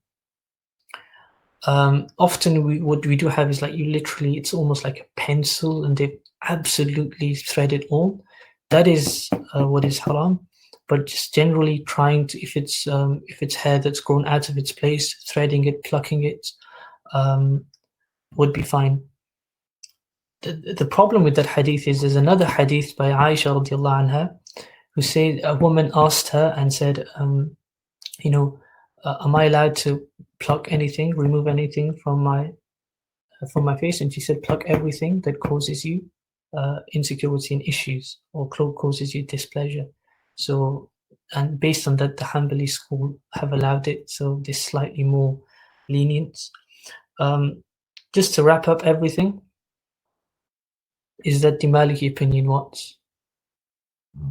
B: Often what we do have is like you literally, it's almost like a pencil and they've absolutely threaded all. That is what is haram. But just generally trying to, if it's hair that's grown out of its place, threading it, plucking it, would be fine. The problem with that hadith is there's another hadith by Aisha radiallahu anha, who said a woman asked her and said, you know, am I allowed to pluck anything, remove anything from my face? And she said, pluck everything that causes you insecurity and issues, or causes you displeasure. So, and based on that, the Hanbali school have allowed it, so they're slightly more lenient. Just to wrap up everything, is that the Maliki opinion what?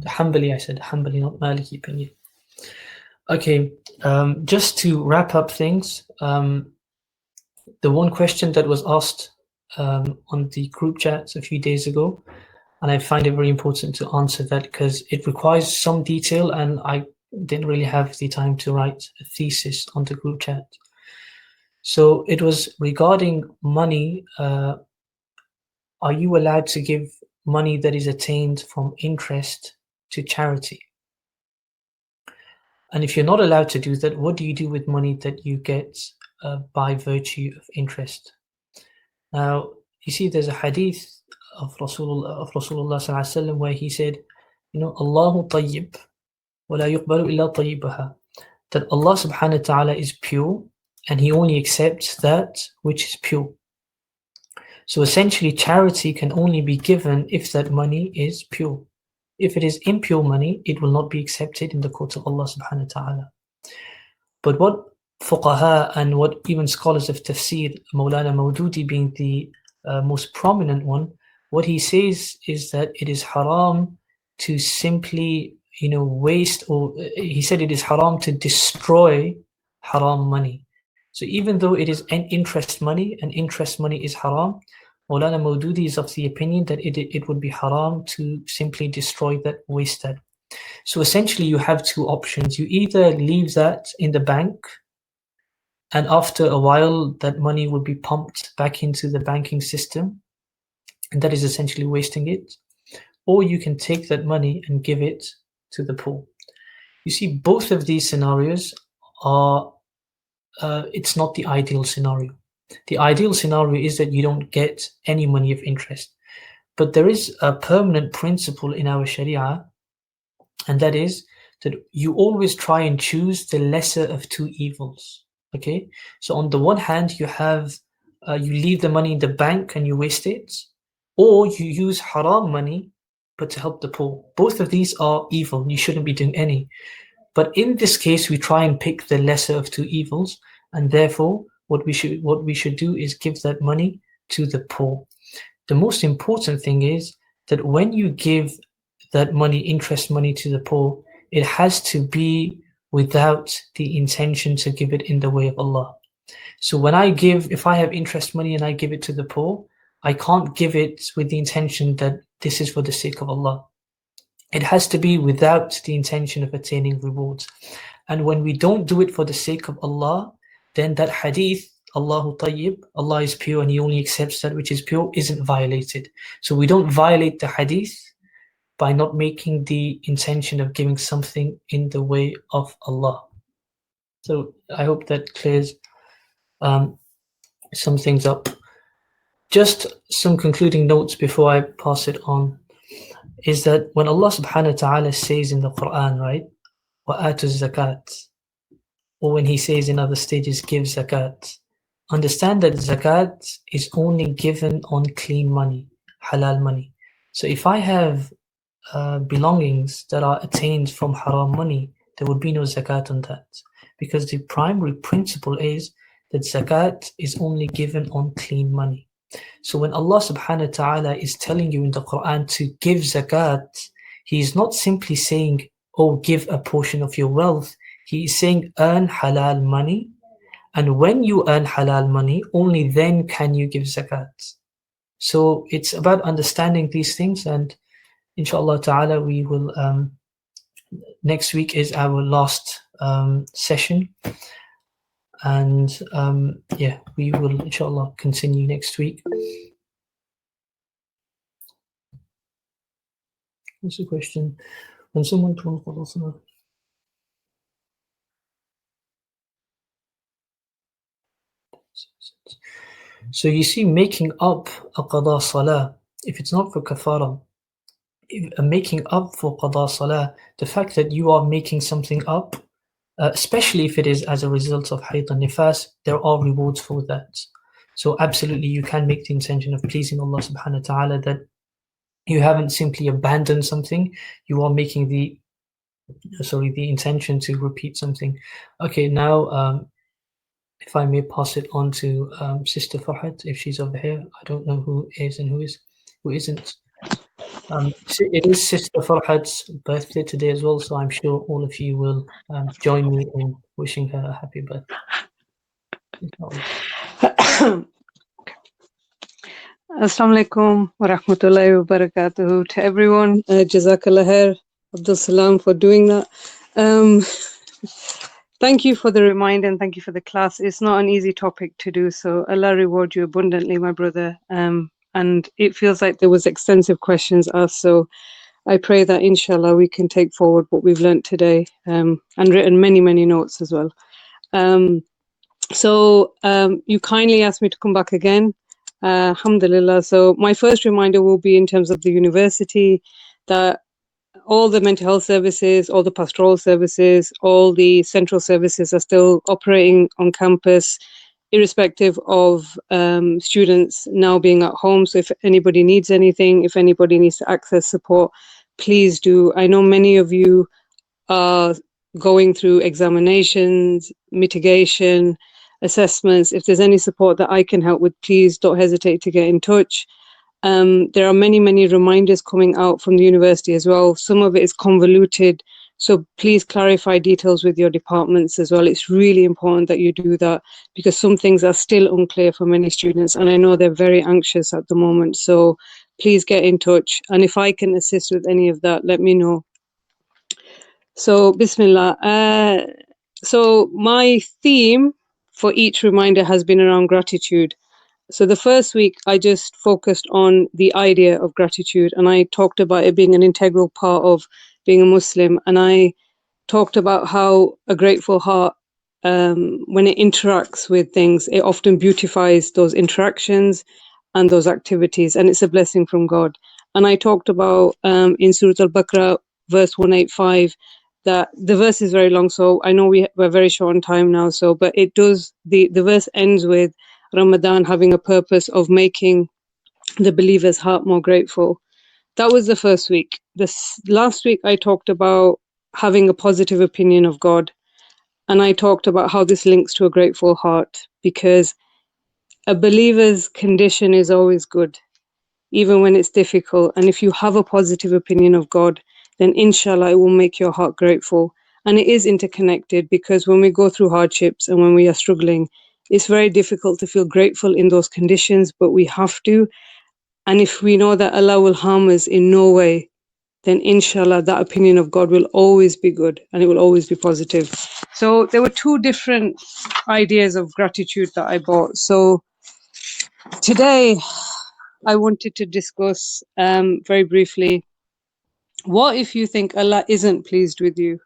B: The Hanbali, I said Hanbali, not Maliki opinion. Okay, just to wrap up things, the one question that was asked on the group chat a few days ago, and I find it very important to answer that because it requires some detail and I didn't really have the time to write a thesis on the group chat. So it was regarding money. Are you allowed to give money that is attained from interest to charity? And if you're not allowed to do that, what do you do with money that you get by virtue of interest? Now, you see, there's a hadith of Rasulullah sallallahu alaihi wasallam where he said, you know, Allahu tayyib wa la yuqbalu illa tayyibaha, that Allah subhanahu wa ta'ala is pure and he only accepts that which is pure. So essentially, charity can only be given if that money is pure. If it is impure money, it will not be accepted in the court of Allah subhanahu wa ta'ala. But what fuqaha and what even scholars of tafsir, Mawlana Mawdudi being the most prominent one, what he says is that it is haram to simply, you know, waste, or he said it is haram to destroy haram money. So even though it is an interest money, and interest money is haram, Mawlana Mawdudi is of the opinion that it would be haram to simply destroy that, waste that. So essentially you have two options. You either leave that in the bank, and after a while that money will be pumped back into the banking system, and that is essentially wasting it, or you can take that money and give it to the poor. You see, both of these scenarios are, it's not the ideal scenario. The ideal scenario is that you don't get any money of interest. But there is a permanent principle in our Sharia, and that is that you always try and choose the lesser of two evils. Okay, so on the one hand, you have you leave the money in the bank and you waste it, or you use haram money but to help the poor. Both of these are evil. You shouldn't be doing any. But in this case, we try and pick the lesser of two evils, and therefore what we should do is give that money to the poor. The most important thing is that when you give that money, interest money, to the poor, it has to be without the intention to give it in the way of Allah. So when I give, if I have interest money and I give it to the poor, I can't give it with the intention that this is for the sake of Allah. It has to be without the intention of attaining rewards. And when we don't do it for the sake of Allah, then that hadith, Allahu tayyib, Allah is pure and he only accepts that which is pure, isn't violated. So we don't violate the hadith by not making the intention of giving something in the way of Allah. So I hope that clears some things up. Just some concluding notes before I pass it on, is that when Allah subhanahu wa ta'ala says in the Quran, right, وَآتُوا الزَّكَاةِ, or when he says in other stages, give zakat, understand that zakat is only given on clean money, halal money. So if I have belongings that are attained from haram money, there would be no zakat on that, because the primary principle is that zakat is only given on clean money. So when Allah subhanahu wa ta'ala is telling you in the Quran to give zakat, he is not simply saying, oh, give a portion of your wealth. He is saying earn halal money, and when you earn halal money, only then can you give zakat. So it's about understanding these things, and inshallah ta'ala we will, next week is our last session, And yeah, we will inshallah continue next week. What's the question? When someone told Qadha, so you see, making up a Qadha Salah, if it's not for kafara, making up for Qadha Salah, the fact that you are making something up, especially if it is as a result of Hayd and Nifas, there are rewards for that. So absolutely you can make the intention of pleasing Allah subhanahu wa ta'ala, that you haven't simply abandoned something, you are making the intention to repeat something. Okay, now if I may pass it on to Sister Farhat, if she's over here. I don't know who is and who isn't. It is Sister Farhat's birthday today as well, so I'm sure all of you will join me in wishing her a happy birthday.
C: Assalamu alaikum wa rahmatullahi wa barakatuhu to everyone. Jazakallah khair, Abdus-Salaam, for doing that. Thank you for the reminder and thank you for the class. It's not an easy topic to do, so Allah reward you abundantly, my brother. And it feels like there was extensive questions asked, so I pray that inshallah we can take forward what we've learnt today, and written many, many notes as well. So you kindly asked me to come back again. Alhamdulillah. So my first reminder will be in terms of the university, that all the mental health services, all the pastoral services, all the central services are still operating on campus, irrespective of students now being at home. So if anybody needs anything, if anybody needs to access support, please do. I know many of you are going through examinations, mitigation, assessments. If there's any support that I can help with, please don't hesitate to get in touch. There are many, many reminders coming out from the university as well. Some of it is convoluted, so please clarify details with your departments as well. It's really important that you do that, because some things are still unclear for many students, and I know they're very anxious at the moment. So please get in touch, and if I can assist with any of that, let me know. So Bismillah. So my theme for each reminder has been around gratitude. So the first week I just focused on the idea of gratitude, and I talked about it being an integral part of being a Muslim, and I talked about how a grateful heart, when it interacts with things, it often beautifies those interactions and those activities, and it's a blessing from God. And I talked about in Surah Al-Baqarah, verse 185, that the verse is very long, so I know we're very short on time now. So, but it does, the verse ends with Ramadan having a purpose of making the believer's heart more grateful. That was the first week. Last week I talked about having a positive opinion of God, and I talked about how this links to a grateful heart, because a believer's condition is always good, even when it's difficult. And if you have a positive opinion of God, then inshallah it will make your heart grateful. And it is interconnected, because when we go through hardships and when we are struggling, it's very difficult to feel grateful in those conditions, but we have to. And if we know that Allah will harm us in no way, then inshallah that opinion of God will always be good and it will always be positive. So there were two different ideas of gratitude that I brought. So today I wanted to discuss very briefly, what if you think Allah isn't pleased with you?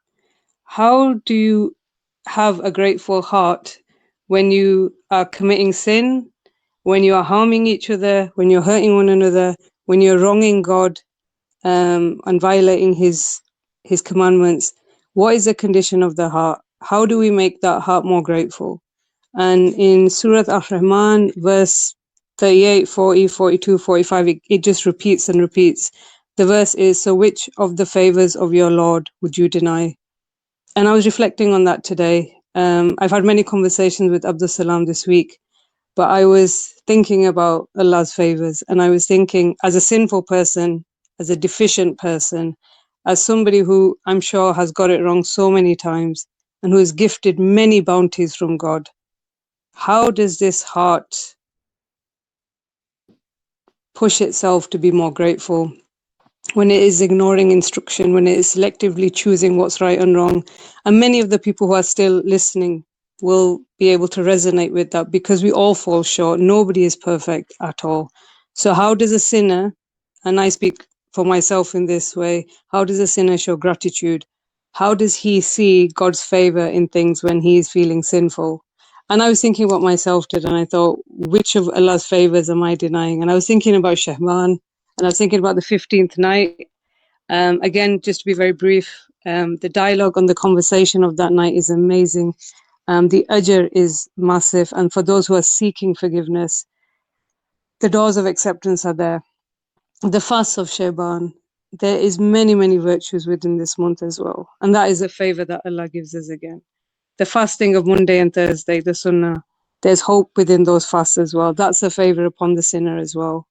C: How do you have a grateful heart when you are committing sin, when you are harming each other, when you're hurting one another, when you're wronging God, and violating his commandments? What is the condition of the heart? How do we make that heart more grateful? And in Surah Ar-Rahman, verse 38, 40, 42, 45, it just repeats and repeats. The verse is, so which of the favors of your Lord would you deny? And I was reflecting on that today. I've had many conversations with Abdus-Salaam this week, but I was thinking about Allah's favors, and I was thinking, as a sinful person, as a deficient person, as somebody who I'm sure has got it wrong so many times, and who is gifted many bounties from God, how does this heart push itself to be more grateful when it is ignoring instruction, when it is selectively choosing what's right and wrong? And many of the people who are still listening will be able to resonate with that, because we all fall short. Nobody is perfect at all. So how does a sinner, and I speak for myself in this way, how does a sinner show gratitude? How does he see God's favor in things when he is feeling sinful? And I was thinking about myself today, and I thought, which of Allah's favors am I denying? And I was thinking about Shahban, and I was thinking about the 15th night. Again, just to be very brief, the dialogue and the conversation of that night is amazing. The ajr is massive, and for those who are seeking forgiveness, the doors of acceptance are there. The fast of Shaban, there is many, many virtues within this month as well, and that is a favor that Allah gives us again. The fasting of Monday and Thursday, the Sunnah, there's hope within those fasts as well. That's a favor upon the sinner as well.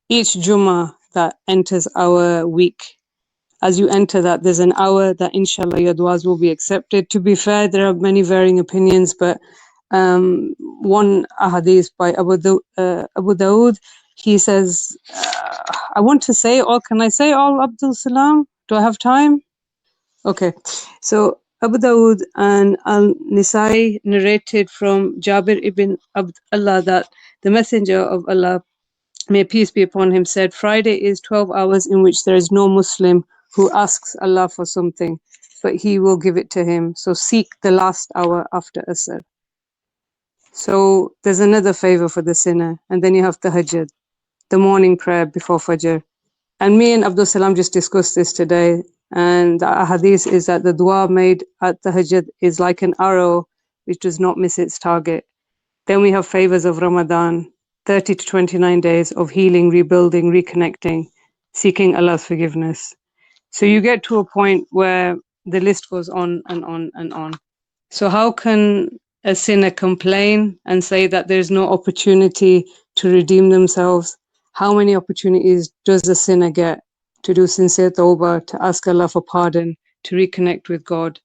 C: Each Jummah that enters our week, as you enter that, there's an hour that inshallah your du'as will be accepted. To be fair, there are many varying opinions, but one ahadith by Abu Dawood, he says, I want to say all, can I say all Abdus-Salaam? Do I have time? Okay, so Abu Dawood and Al-Nisai narrated from Jabir ibn Abdullah that the Messenger of Allah, may peace be upon him, said, Friday is 12 hours in which there is no Muslim who asks Allah for something, but he will give it to him. So seek the last hour after Asr. So there's another favor for the sinner. And then you have Tahajjud, the morning prayer before Fajr. And me and Abdus-Salaam just discussed this today. And the hadith is that the dua made at Tahajjud is like an arrow which does not miss its target. Then we have favors of Ramadan, 30 to 29 days of healing, rebuilding, reconnecting, seeking Allah's forgiveness. So you get to a point where the list goes on and on and on. So how can a sinner complain and say that there's no opportunity to redeem themselves? How many opportunities does a sinner get to do sincere tawbah, to ask Allah for pardon, to reconnect with God?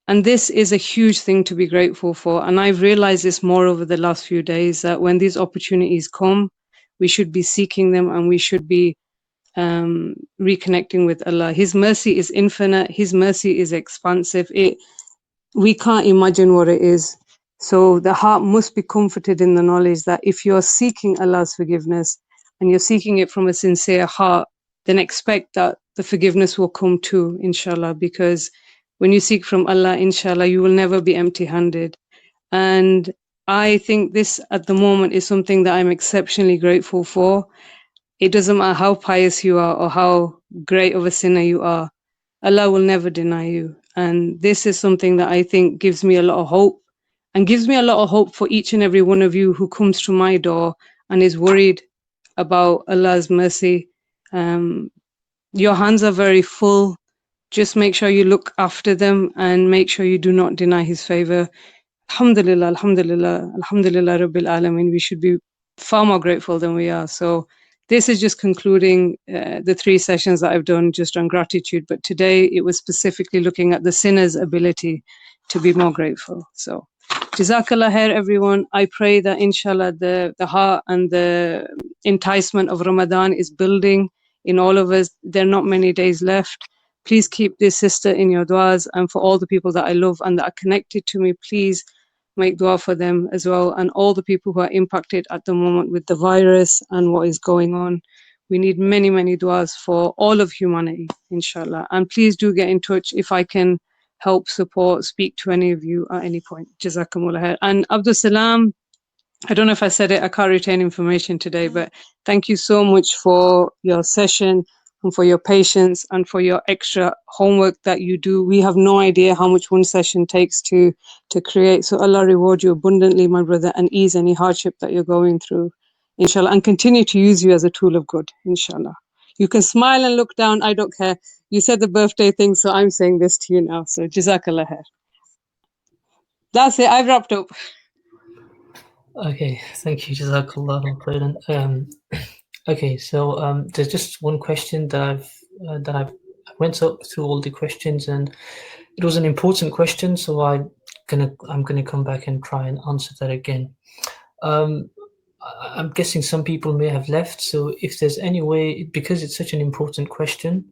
C: And this is a huge thing to be grateful for. And I've realized this more over the last few days, that when these opportunities come, we should be seeking them, and we should be reconnecting with Allah. His mercy is infinite. His mercy is expansive. We can't imagine what it is. So the heart must be comforted in the knowledge that if you're seeking Allah's forgiveness and you're seeking it from a sincere heart, then expect that the forgiveness will come too, inshallah, because when you seek from Allah, inshallah, you will never be empty-handed. And I think this at the moment is something that I'm exceptionally grateful for. It doesn't matter how pious you are or how great of a sinner you are, Allah will never deny you. And this is something that I think gives me a lot of hope, and gives me a lot of hope for each and every one of you who comes to my door and is worried about Allah's mercy. Your hands are very full. Just make sure you look after them and make sure you do not deny His favor. Alhamdulillah, Alhamdulillah, Alhamdulillah Rabbil Alameen. We should be far more grateful than we are. So this is just concluding the 3 sessions that I've done just on gratitude. But today it was specifically looking at the sinner's ability to be more grateful. So Jazakallah khair, everyone. I pray that inshallah the heart and the enticement of Ramadan is building in all of us. There are not many days left. Please keep this sister in your du'as, and for all the people that I love and that are connected to me, please make dua for them as well, and all the people who are impacted at the moment with the virus and what is going on. We need many, many duas for all of humanity, inshallah. And please do get in touch if I can help, support, speak to any of you at any point. Jazakumullah khair. And Abdus-Salaam, I don't know if I said it, I can't retain information today, but thank you so much for your session and for your patience and for your extra homework that you do. We have no idea how much one session takes to create. So Allah reward you abundantly, my brother, and ease any hardship that you're going through, inshallah, and continue to use you as a tool of good, inshallah. You can smile and look down, I don't care. You said the birthday thing, so I'm saying this to you now. So Jazakallah khair. That's it, I've wrapped up.
B: Okay, thank you, Jazakallah khairan. Okay, so there's just one question that I went up through all the questions, and it was an important question, so I'm gonna come back and try and answer that again. I'm guessing some people may have left, so if there's any way, because it's such an important question,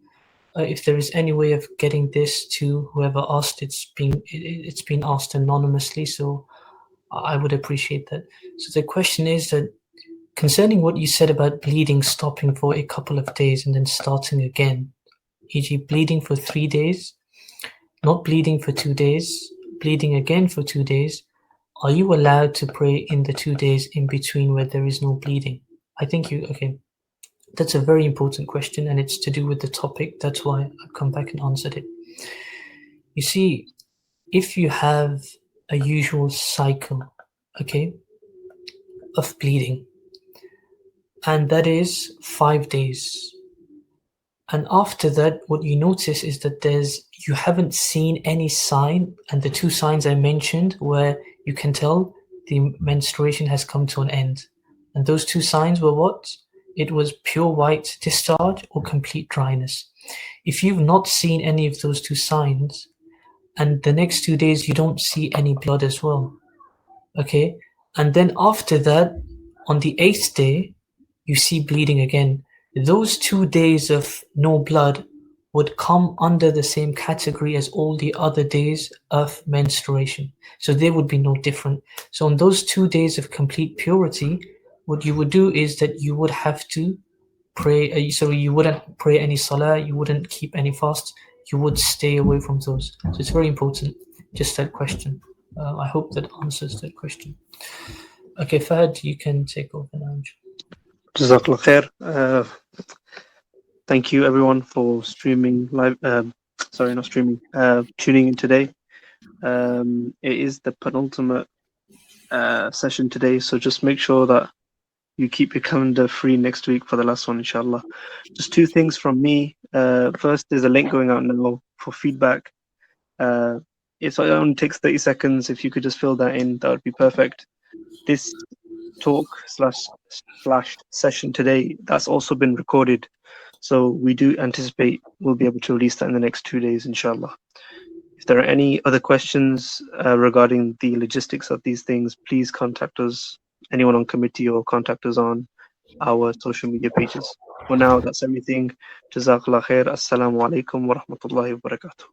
B: if there is any way of getting this to whoever asked, it's been asked anonymously, so I would appreciate that. So the question is that concerning what you said about bleeding stopping for a couple of days and then starting again, e.g. bleeding for 3 days, not bleeding for 2 days, bleeding again for 2 days, are you allowed to pray in the 2 days in between where there is no bleeding? I think okay, that's a very important question, and it's to do with the topic. That's why I've come back and answered it. You see, if you have a usual cycle, okay, of bleeding, and that is 5 days, and after that, what you notice is that you haven't seen any sign, and the 2 signs I mentioned where you can tell the menstruation has come to an end. And those 2 signs were what? It was pure white discharge or complete dryness. If you've not seen any of those 2 signs, and the next 2 days you don't see any blood as well, okay? And then after that, on the 8th day, you see bleeding again. Those 2 days of no blood would come under the same category as all the other days of menstruation. So they would be no different. So on those 2 days of complete purity, what you would do is that you would have to pray. So you wouldn't pray any salah, you wouldn't keep any fast, you would stay away from those. So it's very important, just that question. I hope that answers that question. Okay, Fahad, you can take over now.
A: Jazakallah khair. Thank you everyone for streaming live. Sorry, not streaming. Tuning in today. It is the penultimate session today, so just make sure that you keep your calendar free next week for the last one, inshallah. Just 2 things from me. First, there's a link going out now for feedback. It only takes 30 seconds. If you could just fill that in, that would be perfect. This talk slash session today, that's also been recorded. So we do anticipate we'll be able to release that in the next 2 days, inshallah. If there are any other questions regarding the logistics of these things, please contact us, anyone on committee, or contact us on our social media pages. For now, that's everything. Jazakallah khair. Assalamu alaikum wa rahmatullahi wa barakatuh.